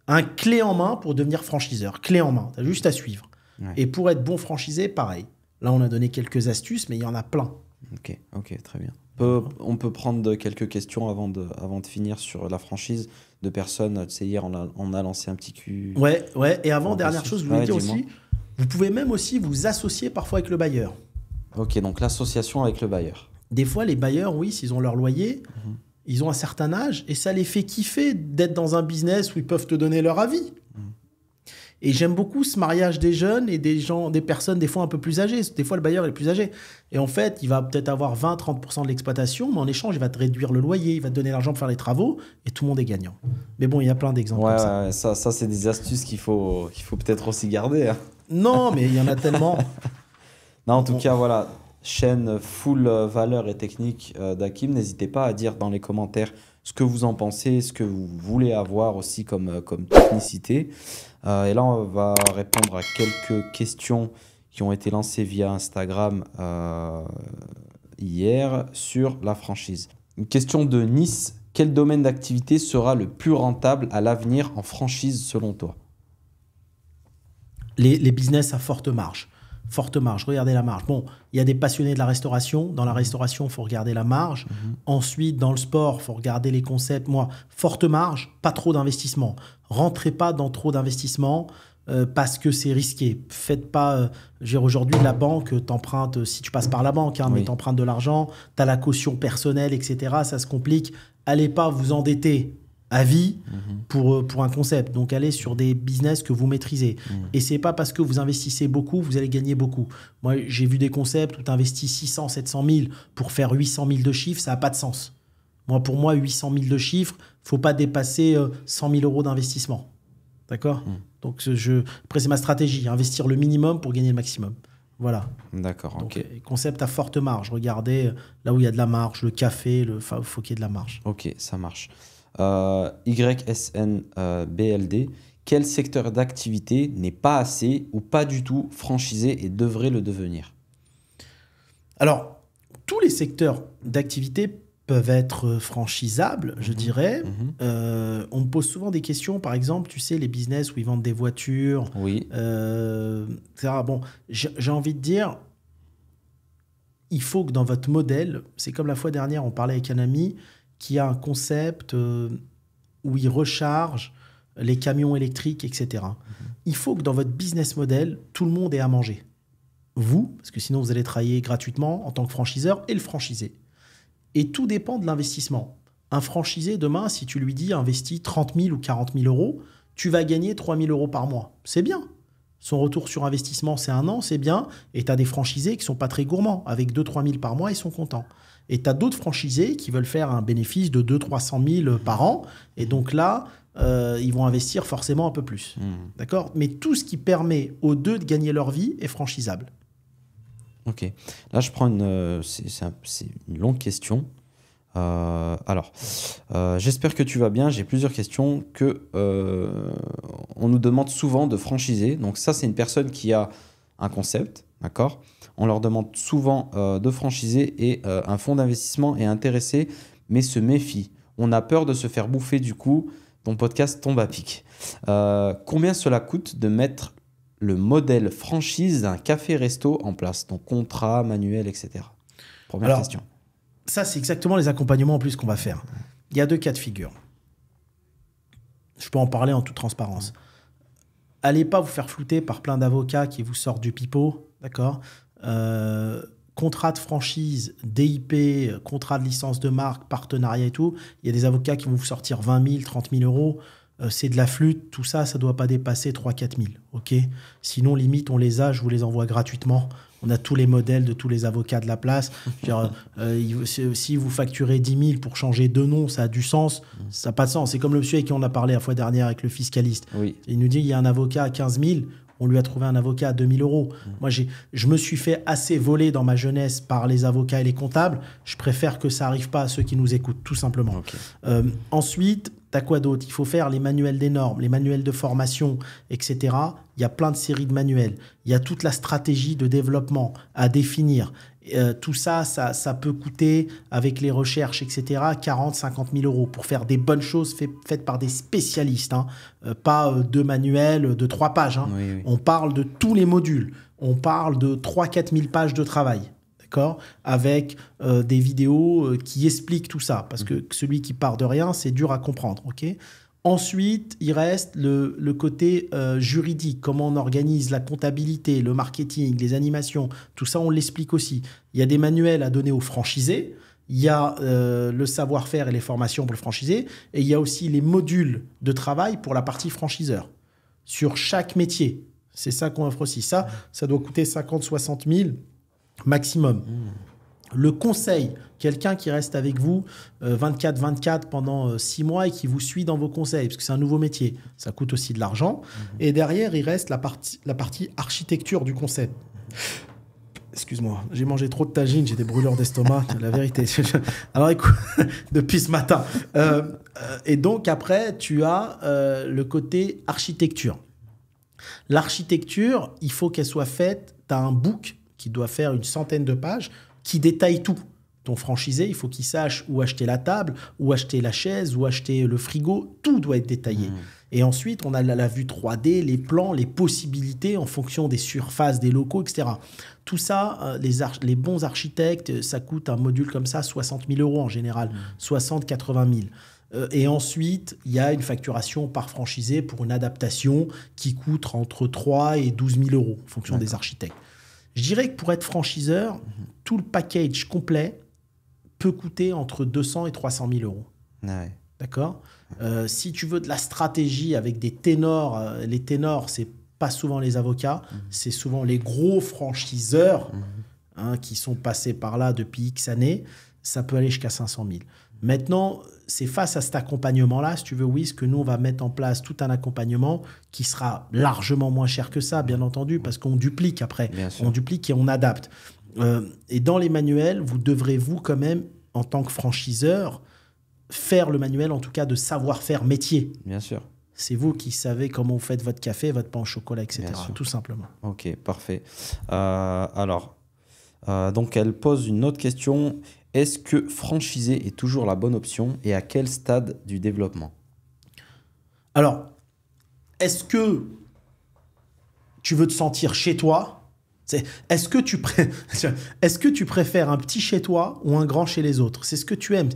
[SPEAKER 1] Un clé en main pour devenir franchiseur. Clé en main, tu as juste à suivre. Et pour être bon franchisé, pareil. Là, on a donné quelques astuces, mais il y en a plein.
[SPEAKER 2] Ok, très bien. On peut prendre quelques questions avant de finir sur la franchise de personnes. Tu sais, hier, on a lancé un petit Q.
[SPEAKER 1] Ouais. Et avant, dernière chose, je voulais dire aussi, vous pouvez même aussi vous associer parfois avec le bailleur.
[SPEAKER 2] Ok, donc l'association avec le bailleur.
[SPEAKER 1] Des fois, les bailleurs, oui, s'ils ont leur loyer, ils ont un certain âge et ça les fait kiffer d'être dans un business où ils peuvent te donner leur avis. Et j'aime beaucoup ce mariage des jeunes et des personnes des fois un peu plus âgées. Des fois, le bailleur est plus âgé. Et en fait, il va peut-être avoir 20-30% de l'exploitation, mais en échange, il va te réduire le loyer, il va te donner l'argent pour faire les travaux, et tout le monde est gagnant. Mais bon, il y a plein d'exemples comme ça.
[SPEAKER 2] Ouais, ça c'est des astuces qu'il faut peut-être aussi garder. Hein.
[SPEAKER 1] Non, mais il y en a tellement.
[SPEAKER 2] Non, en tout cas, voilà. Chaîne full valeur et technique d'Hakim. N'hésitez pas à dire dans les commentaires ce que vous en pensez, ce que vous voulez avoir aussi comme technicité. Et là, on va répondre à quelques questions qui ont été lancées via Instagram hier sur la franchise. Une question de Nice. Quel domaine d'activité sera le plus rentable à l'avenir en franchise selon toi?
[SPEAKER 1] Les business à forte marge. Forte marge, regardez la marge. Bon, il y a des passionnés de la restauration. Dans la restauration, il faut regarder la marge. Ensuite, dans le sport, il faut regarder les concepts. Moi, forte marge, pas trop d'investissement. Rentrez pas dans trop d'investissement parce que c'est risqué. Faites pas... aujourd'hui, la banque t'emprunte, si tu passes par la banque, mais t'empruntes de l'argent, tu as la caution personnelle, etc. Ça se complique. Allez pas vous endetter à vie pour un concept. Donc, allez sur des business que vous maîtrisez. Et c'est pas parce que vous investissez beaucoup, vous allez gagner beaucoup. Moi, j'ai vu des concepts où tu investis 600, 700 000 pour faire 800 000 de chiffre, ça n'a pas de sens. Pour moi, 800 000 de chiffre, il ne faut pas dépasser 100 000 euros d'investissement. D'accord ? Donc, après, c'est ma stratégie, investir le minimum pour gagner le maximum. Voilà.
[SPEAKER 2] D'accord,
[SPEAKER 1] donc,
[SPEAKER 2] ok.
[SPEAKER 1] Concept à forte marge. Regardez là où il y a de la marge, le café, il faut qu'il y ait de la marge.
[SPEAKER 2] Ok, ça marche. YSNBLD, quel secteur d'activité n'est pas assez ou pas du tout franchisé et devrait le devenir?
[SPEAKER 1] Alors, tous les secteurs d'activité peuvent être franchisables, je dirais. On me pose souvent des questions, par exemple, tu sais, les business où ils vendent des voitures, etc. Bon, j'ai envie de dire, il faut que dans votre modèle, c'est comme la fois dernière, on parlait avec un ami qui a un concept où il recharge les camions électriques, etc. Il faut que dans votre business model, tout le monde ait à manger. Vous, parce que sinon vous allez travailler gratuitement en tant que franchiseur et le franchisé. Et tout dépend de l'investissement. Un franchisé, demain, si tu lui dis investis 30 000 ou 40 000 euros, tu vas gagner 3 000 euros par mois. C'est bien. Son retour sur investissement, c'est 1 an, c'est bien. Et tu as des franchisés qui ne sont pas très gourmands. Avec 2-3 000 par mois, ils sont contents. Et tu as d'autres franchisés qui veulent faire un bénéfice de 200-300 000 par an. Et donc là, ils vont investir forcément un peu plus. D'accord ? Mais tout ce qui permet aux deux de gagner leur vie est franchisable.
[SPEAKER 2] Ok. Là, je prends c'est une longue question. J'espère que tu vas bien. J'ai plusieurs questions on nous demande souvent de franchiser. Donc ça, c'est une personne qui a un concept, d'accord ? On leur demande souvent de franchiser et un fonds d'investissement est intéressé, mais se méfie. On a peur de se faire bouffer, du coup, ton podcast tombe à pic. Combien cela coûte de mettre le modèle franchise d'un café-resto en place? Donc contrat, manuel, etc. Première question.
[SPEAKER 1] Ça, c'est exactement les accompagnements en plus qu'on va faire. Il y a 2 cas de figure. Je peux en parler en toute transparence. Allez pas vous faire flouter par plein d'avocats qui vous sortent du pipeau, d'accord ? Contrat de franchise, DIP, contrat de licence de marque, partenariat et tout. Il y a des avocats qui vont vous sortir 20 000, 30 000 euros. C'est de la flûte. Tout ça, ça ne doit pas dépasser 3 000, 4 000. Okay ? Sinon, limite, on les a, je vous les envoie gratuitement. On a tous les modèles de tous les avocats de la place. Si vous facturez 10 000 pour changer de nom, ça a du sens. Ça n'a pas de sens. C'est comme le monsieur avec qui on a parlé la fois dernière avec le fiscaliste.
[SPEAKER 2] Oui.
[SPEAKER 1] Il nous dit qu'il y a un avocat à 15 000. On lui a trouvé un avocat à 2 000 euros. Moi, je me suis fait assez voler dans ma jeunesse par les avocats et les comptables. Je préfère que ça n'arrive pas à ceux qui nous écoutent, tout simplement.
[SPEAKER 2] Okay.
[SPEAKER 1] Ensuite, tu as quoi d'autre ? Il faut faire les manuels des normes, les manuels de formation, etc. Il y a plein de séries de manuels. Il y a toute la stratégie de développement à définir. Tout ça, ça peut coûter, avec les recherches, etc., 40 000, 50 000 euros pour faire des bonnes choses faites par des spécialistes. Pas 2 manuels de 3 pages.
[SPEAKER 2] Oui.
[SPEAKER 1] On parle de tous les modules. On parle de 3-4 000 pages de travail. D'accord ? Avec des vidéos qui expliquent tout ça. Parce que celui qui part de rien, c'est dur à comprendre. Okay ? Ensuite, il reste le côté juridique, comment on organise la comptabilité, le marketing, les animations, tout ça, on l'explique aussi. Il y a des manuels à donner aux franchisés, il y a le savoir-faire et les formations pour le franchisé, et il y a aussi les modules de travail pour la partie franchiseur. sur chaque métier. C'est ça qu'on offre aussi. Ça doit coûter 50-60 000 maximum. Le conseil, quelqu'un qui reste avec vous 24-24 pendant 6 mois et qui vous suit dans vos conseils, parce que c'est un nouveau métier, ça coûte aussi de l'argent. Et derrière, il reste la partie architecture du concept. Excuse-moi, j'ai mangé trop de tagine, j'ai des brûleurs d'estomac, la vérité. Alors écoute, depuis ce matin. Et donc après, tu as le côté architecture. L'architecture, il faut qu'elle soit faite, tu as un book qui doit faire une centaine de pages, qui détaille tout. Ton franchisé, il faut qu'il sache où acheter la table, où acheter la chaise, où acheter le frigo. Tout doit être détaillé. Et ensuite, on a la vue 3D, les plans, les possibilités en fonction des surfaces, des locaux, etc. Tout ça, les bons architectes, ça coûte un module comme ça 60 000 € en général, 60-80 000. Et ensuite, il y a une facturation par franchisé pour une adaptation qui coûte entre 3 et 12 000 € en fonction des architectes. Je dirais que pour être franchiseur, tout le package complet peut coûter entre 200 et 300 000 €.
[SPEAKER 2] Ouais.
[SPEAKER 1] D'accord ? Si tu veux de la stratégie avec des ténors, les ténors, c'est pas souvent les avocats, c'est souvent les gros franchiseurs qui sont passés par là depuis X années, ça peut aller jusqu'à 500 000. Maintenant, c'est face à cet accompagnement-là, si tu veux, oui, ce que nous, on va mettre en place tout un accompagnement qui sera largement moins cher que ça, bien entendu, parce qu'on duplique après. On duplique et on adapte. Et dans les manuels, vous devrez, vous, quand même, en tant que franchiseur, faire le manuel, en tout cas, de savoir-faire métier.
[SPEAKER 2] Bien sûr.
[SPEAKER 1] C'est vous qui savez comment vous faites votre café, votre pain au chocolat, etc. Tout simplement.
[SPEAKER 2] Ok, parfait. Donc, elle pose une autre question. Est-ce que franchiser est toujours la bonne option et à quel stade du développement?
[SPEAKER 1] Alors, est-ce que tu veux te sentir chez toi? Est-ce que tu préfères un petit chez toi ou un grand chez les autres? C'est ce que tu aimes.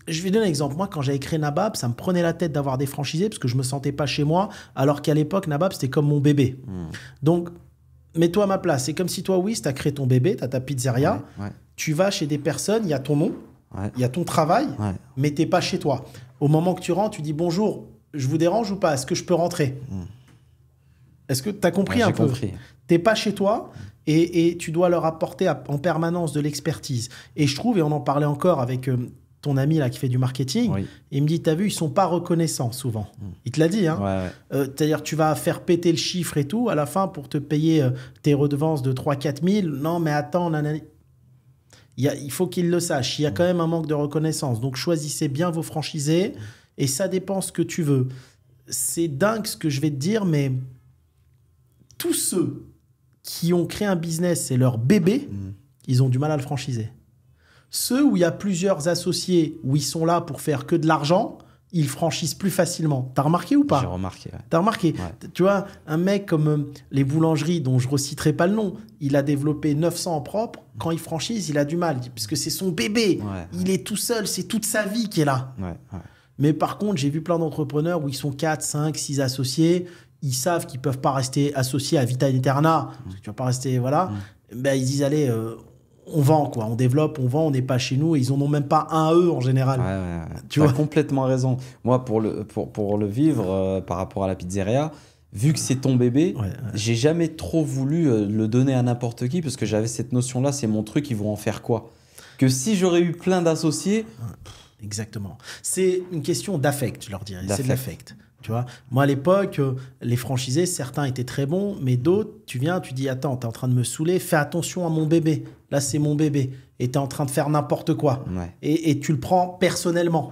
[SPEAKER 1] Je vais donner un exemple. Moi, quand j'avais créé Nabab, ça me prenait la tête d'avoir des franchisés parce que je ne me sentais pas chez moi, alors qu'à l'époque, Nabab, c'était comme mon bébé. Donc, mets-toi à ma place. C'est comme si toi, oui, tu as créé ton bébé, tu as ta pizzeria.
[SPEAKER 2] Ouais.
[SPEAKER 1] Tu vas chez des personnes, il y a ton nom, il y a ton travail, mais tu n'es pas chez toi. Au moment que tu rentres, tu dis bonjour, je vous dérange ou pas? Est-ce que je peux rentrer? Est-ce que tu as compris un peu? Tu n'es pas chez toi et tu dois leur apporter en permanence de l'expertise. Et je trouve, et on en parlait encore avec ton ami là, qui fait du marketing, il me dit, tu as vu, ils ne sont pas reconnaissants souvent. Il te l'a dit. Hein. C'est-à-dire tu vas faire péter le chiffre et tout, à la fin, pour te payer tes redevances de 3-4 000. Non, mais attends, il faut qu'ils le sachent. Il y a quand même un manque de reconnaissance. Donc, choisissez bien vos franchisés et ça dépend ce que tu veux. C'est dingue ce que je vais te dire, mais tous ceux qui ont créé un business, c'est leur bébé, ils ont du mal à le franchiser. Ceux où il y a plusieurs associés, où ils sont là pour faire que de l'argent, ils franchisent plus facilement. T'as remarqué ou pas?
[SPEAKER 2] J'ai remarqué. Ouais.
[SPEAKER 1] T'as remarqué?
[SPEAKER 2] Ouais.
[SPEAKER 1] Tu vois, un mec comme les boulangeries, dont je ne reciterai pas le nom, il a développé 900 en propre. Quand il franchise, il a du mal, parce que c'est son bébé. Il est tout seul, c'est toute sa vie qui est là. Mais par contre, j'ai vu plein d'entrepreneurs où ils sont 4, 5, 6 associés. Ils savent qu'ils ne peuvent pas rester associés à Vita Eterna. Parce que tu ne vas pas rester... Voilà. Ben, ils disent, allez... on vend, quoi. On développe, on vend, on n'est pas chez nous. Et ils n'en ont même pas un eux en général.
[SPEAKER 2] Tu as complètement raison. Moi, pour le vivre par rapport à la pizzeria, vu que c'est ton bébé, j'ai jamais trop voulu le donner à n'importe qui parce que j'avais cette notion-là, c'est mon truc, ils vont en faire quoi? Que si j'aurais eu plein d'associés...
[SPEAKER 1] Exactement. C'est une question d'affect, je leur dirais. C'est de l'affect. Tu vois, moi, à l'époque, les franchisés, certains étaient très bons, mais d'autres, tu viens, tu dis, attends, tu es en train de me saouler, fais attention à mon bébé. Là, c'est mon bébé. Et tu es en train de faire n'importe quoi. Et tu le prends personnellement.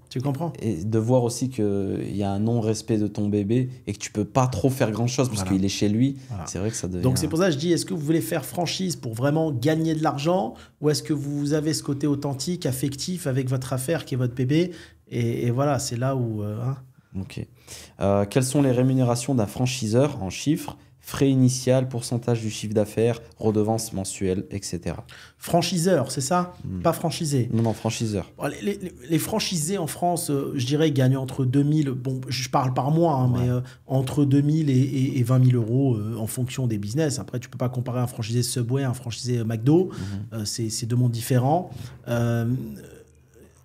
[SPEAKER 1] Tu comprends? Et
[SPEAKER 2] de voir aussi qu'il y a un non-respect de ton bébé et que tu peux pas trop faire grand-chose parce qu'il est chez lui. C'est vrai que ça devient...
[SPEAKER 1] Donc, c'est pour ça que je dis, est-ce que vous voulez faire franchise pour vraiment gagner de l'argent ou est-ce que vous avez ce côté authentique, affectif avec votre affaire qui est votre bébé? Et voilà, c'est là où...
[SPEAKER 2] Ok. Quelles sont les rémunérations d'un franchiseur en chiffres, frais initial, pourcentage du chiffre d'affaires, redevances mensuelles, etc.
[SPEAKER 1] Franchiseur, c'est ça? Pas franchisé?
[SPEAKER 2] Non, franchiseur.
[SPEAKER 1] Les franchisés en France, je dirais, gagnent entre 2000, bon, je parle par mois, mais entre 2000 et 20 000 euros en fonction des business. Après, tu ne peux pas comparer un franchisé Subway à un franchisé McDo. C'est deux mondes différents.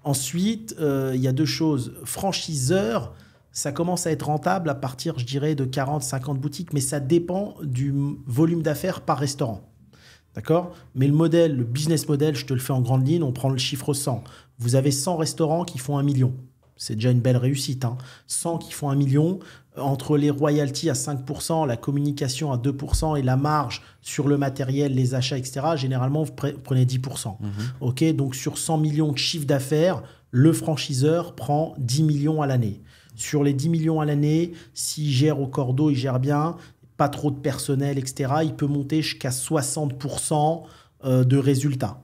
[SPEAKER 1] Ensuite, il y a deux choses. Franchiseur, ça commence à être rentable à partir, je dirais, de 40, 50 boutiques, mais ça dépend du volume d'affaires par restaurant. D'accord? Mais le business model, je te le fais en grande ligne, on prend le chiffre 100. Vous avez 100 restaurants qui font 1 million. C'est déjà une belle réussite. 100 qui font 1 million, entre les royalties à 5%, la communication à 2% et la marge sur le matériel, les achats, etc., généralement, vous prenez 10%. OK, donc sur 100 millions de chiffre d'affaires, le franchiseur prend 10 millions à l'année. Sur les 10 millions à l'année, s'il gère au cordeau, il gère bien, pas trop de personnel, etc., il peut monter jusqu'à 60% de résultats.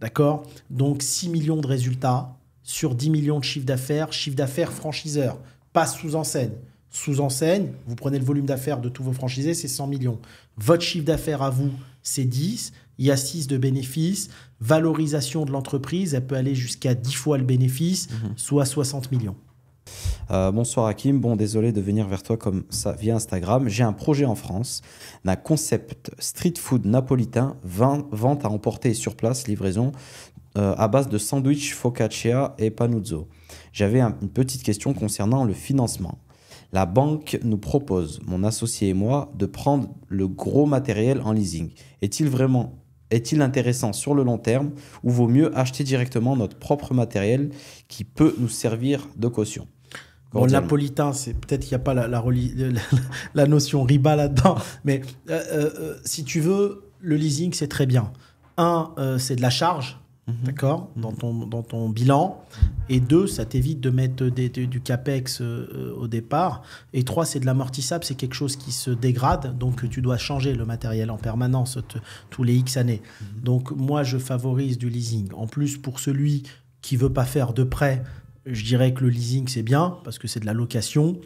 [SPEAKER 1] D'accord? Donc 6 millions de résultats sur 10 millions de chiffre d'affaires franchiseur, pas sous-enseigne. Sous-enseigne, vous prenez le volume d'affaires de tous vos franchisés, c'est 100 millions. Votre chiffre d'affaires à vous, c'est 10. Il y a 6 de bénéfices. Valorisation de l'entreprise, elle peut aller jusqu'à 10 fois le bénéfice, soit 60 millions.
[SPEAKER 2] Bonsoir Hakim, désolé de venir vers toi comme ça via Instagram. J'ai un projet en France d'un concept street food napolitain, vente à emporter sur place, livraison à base de sandwich, focaccia et panuzzo. J'avais une petite question concernant le financement. La banque nous propose, mon associé et moi, de prendre le gros matériel en leasing. Est-il intéressant sur le long terme ou vaut mieux acheter directement notre propre matériel qui peut nous servir de caution?
[SPEAKER 1] Bon, le napolitain, c'est peut-être qu'il n'y a pas la notion riba là-dedans, mais si tu veux, le leasing, c'est très bien. C'est de la charge, d'accord, dans ton bilan. Et 2, ça t'évite de mettre du capex au départ. Et 3, c'est de l'amortissable, c'est quelque chose qui se dégrade, donc tu dois changer le matériel en permanence tous les X années. Donc moi, je favorise du leasing. En plus, pour celui qui ne veut pas faire de prêt, je dirais que le leasing, c'est bien parce que c'est de la location.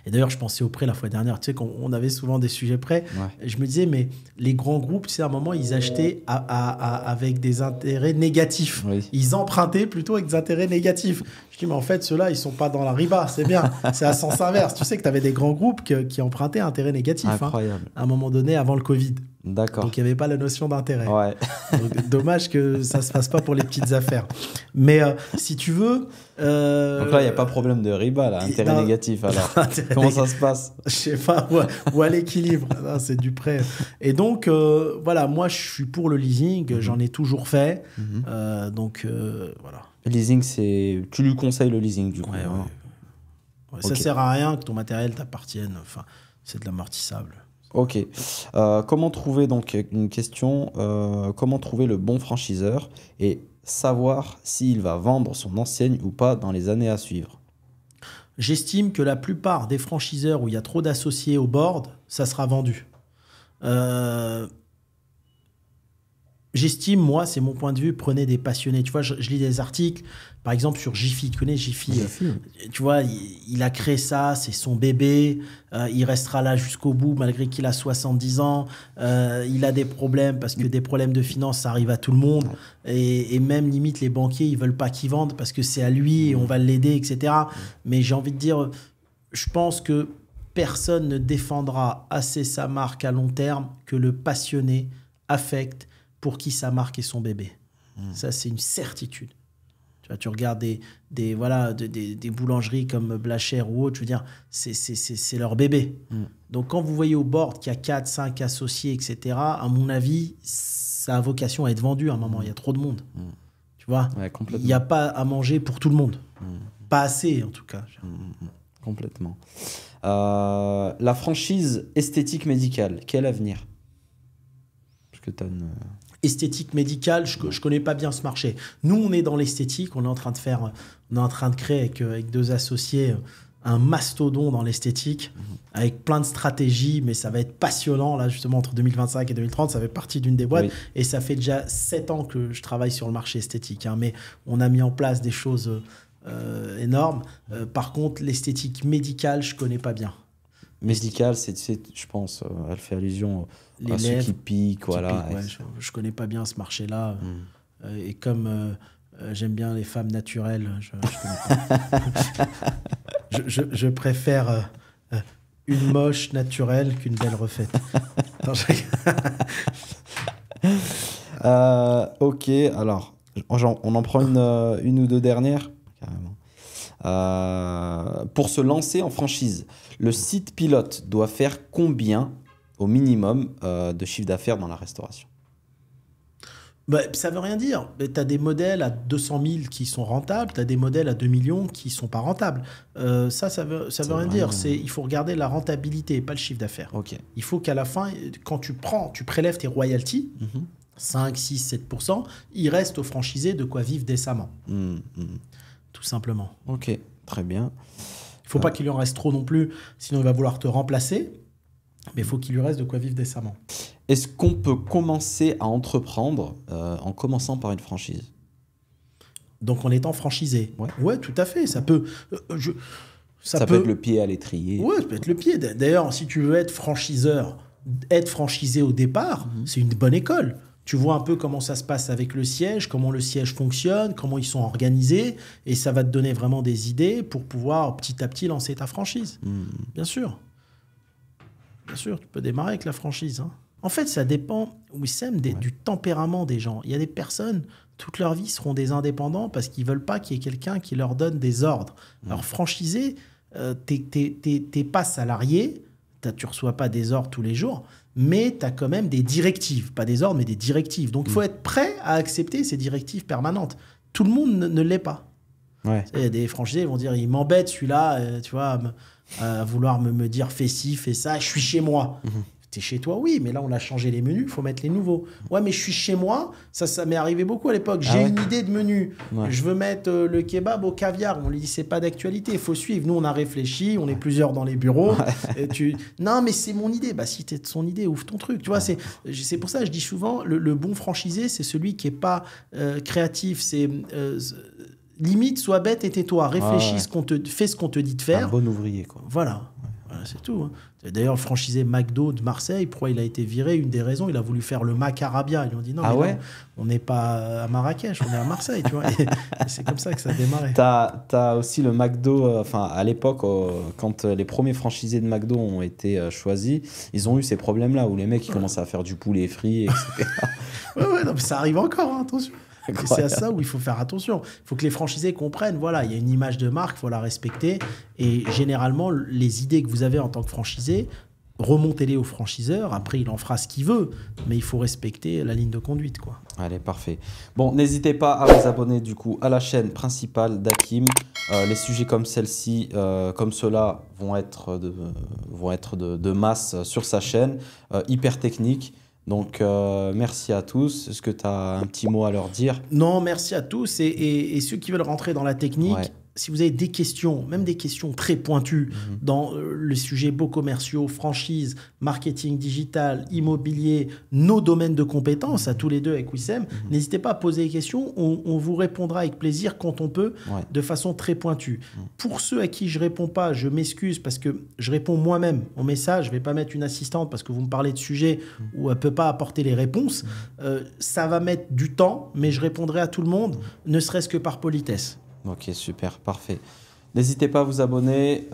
[SPEAKER 1] Et d'ailleurs, je pensais au prêt la fois dernière. Tu sais, qu'on avait souvent des sujets prêts. Ouais. Je me disais, mais les grands groupes, tu sais, à un moment, ils achetaient avec des intérêts négatifs. Oui. Ils empruntaient plutôt avec des intérêts négatifs. Je dis, mais en fait, ceux-là, ils ne sont pas dans la riba. C'est bien. C'est à sens inverse. Tu sais que tu avais des grands groupes qui empruntaient à intérêts négatifs.
[SPEAKER 2] Incroyable.
[SPEAKER 1] À un moment donné, avant le Covid.
[SPEAKER 2] D'accord.
[SPEAKER 1] Donc, il n'y avait pas la notion d'intérêt.
[SPEAKER 2] Ouais.
[SPEAKER 1] Donc, dommage que ça ne se fasse pas pour les petites affaires. Mais si tu veux...
[SPEAKER 2] Donc là, il n'y a pas de problème de riba, là. Intérêt négatif, alors. Comment ça se passe?
[SPEAKER 1] Je sais pas. Ou à l'équilibre. C'est du prêt. Et donc, voilà, moi, je suis pour le leasing. J'en ai toujours fait. Donc, voilà.
[SPEAKER 2] Le leasing, tu lui conseilles le leasing, du coup.
[SPEAKER 1] Ouais. Okay. Ça ne sert à rien que ton matériel t'appartienne. Enfin, c'est de l'amortissable.
[SPEAKER 2] Ok. Comment trouver, donc, une question, comment trouver le bon franchiseur et savoir s'il va vendre son enseigne ou pas dans les années à suivre?
[SPEAKER 1] J'estime que la plupart des franchiseurs où il y a trop d'associés au board, ça sera vendu. J'estime, moi, c'est mon point de vue, prenez des passionnés. Tu vois, je lis des articles, par exemple, sur Jiffy. Tu connais Jiffy? Tu vois, il a créé ça, c'est son bébé. Il restera là jusqu'au bout, malgré qu'il a 70 ans. Il a des problèmes, parce que des problèmes de finances, ça arrive à tout le monde. Et même, limite, les banquiers, ils ne veulent pas qu'il vende, parce que c'est à lui, et on va l'aider, etc. Mais j'ai envie de dire, je pense que personne ne défendra assez sa marque à long terme que le passionné affecte pour qui sa marque est son bébé. Ça, c'est une certitude. Tu regardes des boulangeries comme Blacher ou autre, je veux dire, c'est leur bébé. Donc, quand vous voyez au board qu'il y a 4, 5 associés, etc., à mon avis, ça a vocation à être vendu à un moment. Il y a trop de monde. Tu vois, il n'y a pas à manger pour tout le monde. Pas assez, en tout cas.
[SPEAKER 2] Complètement. La franchise esthétique médicale, quel avenir? Parce que tu as une...
[SPEAKER 1] Esthétique médicale, je connais pas bien ce marché. Nous, on est dans l'esthétique, on est en train de créer avec 2 associés un mastodon dans l'esthétique, avec plein de stratégies, mais ça va être passionnant, là, justement, entre 2025 et 2030, ça fait partie d'une des boîtes, et ça fait déjà 7 ans que je travaille sur le marché esthétique, mais on a mis en place des choses énormes. Par contre, l'esthétique médicale, je connais pas bien.
[SPEAKER 2] Médicale, je pense, elle fait allusion à ceux qui piquent, voilà.
[SPEAKER 1] Je connais pas bien ce marché-là. Et comme j'aime bien les femmes naturelles, je connais pas. je préfère une moche naturelle qu'une belle refaite.
[SPEAKER 2] Ok, alors, on en prend une ou deux dernières, carrément. Pour se lancer en franchise, le site pilote doit faire combien au minimum de chiffre d'affaires dans la restauration?
[SPEAKER 1] Bah, ça veut rien dire. Tu as des modèles à 200 000 qui sont rentables, tu as des modèles à 2 millions qui ne sont pas rentables. Ça veut rien dire. Il faut regarder la rentabilité, pas le chiffre d'affaires.
[SPEAKER 2] Okay.
[SPEAKER 1] Il faut qu'à la fin, quand tu prélèves tes royalties, 5, 6, 7%, il reste au franchisé de quoi vivre décemment. Tout simplement.
[SPEAKER 2] Ok, très bien.
[SPEAKER 1] Il ne faut pas qu'il lui en reste trop non plus, sinon il va vouloir te remplacer. Mais il faut qu'il lui reste de quoi vivre décemment.
[SPEAKER 2] Est-ce qu'on peut commencer à entreprendre en commençant par une franchise?
[SPEAKER 1] Donc en étant franchisé. Ouais, tout à fait. Ça peut...
[SPEAKER 2] ça peut être le pied à l'étrier.
[SPEAKER 1] Ouais, ça peut être le pied. D'ailleurs, si tu veux être franchiseur, être franchisé au départ, c'est une bonne école. Tu vois un peu comment ça se passe avec le siège, comment le siège fonctionne, comment ils sont organisés, et ça va te donner vraiment des idées pour pouvoir petit à petit lancer ta franchise. Bien sûr. Bien sûr, tu peux démarrer avec la franchise. Hein. En fait, ça dépend, Wissem, du tempérament des gens. Il y a des personnes, toute leur vie, seront des indépendants parce qu'ils ne veulent pas qu'il y ait quelqu'un qui leur donne des ordres. Alors, franchisé, t'es pas salarié, tu ne reçois pas des ordres tous les jours, mais tu as quand même des directives. Pas des ordres, mais des directives. Donc, il faut être prêt à accepter ces directives permanentes. Tout le monde ne l'est pas. Ouais. Il y a des franchisés, ils vont dire, il m'embête celui-là, tu vois, à vouloir me dire fais ci, fais ça, je suis chez moi. T'es chez toi, oui, mais là on a changé les menus, il faut mettre les nouveaux. Ouais, mais je suis chez moi, ça m'est arrivé beaucoup à l'époque. J'ai une idée de menu, je veux mettre le kebab au caviar. On lui dit c'est pas d'actualité, il faut suivre. Nous on a réfléchi, on est plusieurs dans les bureaux. Non, mais c'est mon idée. Bah si t'es de son idée, ouvre ton truc. Tu vois, c'est pour ça que je dis souvent, le bon franchisé, c'est celui qui est pas créatif, c'est limite, sois bête et tais-toi. Réfléchis, fais ce qu'on te dit de faire.
[SPEAKER 2] Un bon ouvrier, quoi.
[SPEAKER 1] Voilà, c'est tout. Hein. D'ailleurs, le franchisé McDo de Marseille, pourquoi il a été viré? Une des raisons, il a voulu faire le Mac Arabia. Ils lui ont dit non, non, on n'est pas à Marrakech, on est à Marseille. Tu vois. Et c'est comme ça que ça a démarré.
[SPEAKER 2] T'as aussi le McDo, à l'époque, quand les premiers franchisés de McDo ont été choisis, ils ont eu ces problèmes-là où les mecs ils commençaient à faire du poulet frit, etc.
[SPEAKER 1] Non, mais ça arrive encore, hein, attention. C'est à ça où il faut faire attention. Il faut que les franchisés comprennent, voilà, il y a une image de marque, il faut la respecter. Et généralement, les idées que vous avez en tant que franchisé, remontez-les au franchiseur. Après, il en fera ce qu'il veut. Mais il faut respecter la ligne de conduite, quoi.
[SPEAKER 2] Allez, parfait. Bon, n'hésitez pas à vous abonner du coup à la chaîne principale d'Hakim. Les sujets comme celle-ci, comme ceux-là, vont être de masse sur sa chaîne. Hyper technique. Donc, merci à tous. Est-ce que tu as un petit mot à leur dire?
[SPEAKER 1] Non, merci à tous. Et ceux qui veulent rentrer dans la technique, si vous avez des questions, même des questions très pointues dans le sujet beaux commerciaux, franchise, marketing digital, immobilier, nos domaines de compétences, à tous les deux avec Wissem, n'hésitez pas à poser des questions. On vous répondra avec plaisir quand on peut, de façon très pointue. Pour ceux à qui je ne réponds pas, je m'excuse parce que je réponds moi-même au message. Je ne vais pas mettre une assistante parce que vous me parlez de sujets où elle ne peut pas apporter les réponses. Ça va mettre du temps, mais je répondrai à tout le monde, ne serait-ce que par politesse.
[SPEAKER 2] Ok, super, parfait. N'hésitez pas à vous abonner.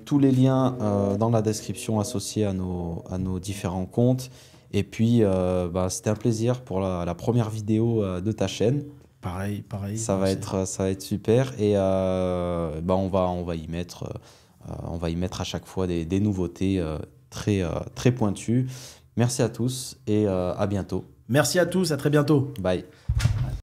[SPEAKER 2] Tous les liens dans la description associés à nos différents comptes. Et puis, c'était un plaisir pour la première vidéo de ta chaîne.
[SPEAKER 1] Pareil.
[SPEAKER 2] Ça va être super. Et on va y mettre à chaque fois des nouveautés très pointues. Merci à tous et à bientôt.
[SPEAKER 1] Merci à tous, à très bientôt.
[SPEAKER 2] Bye.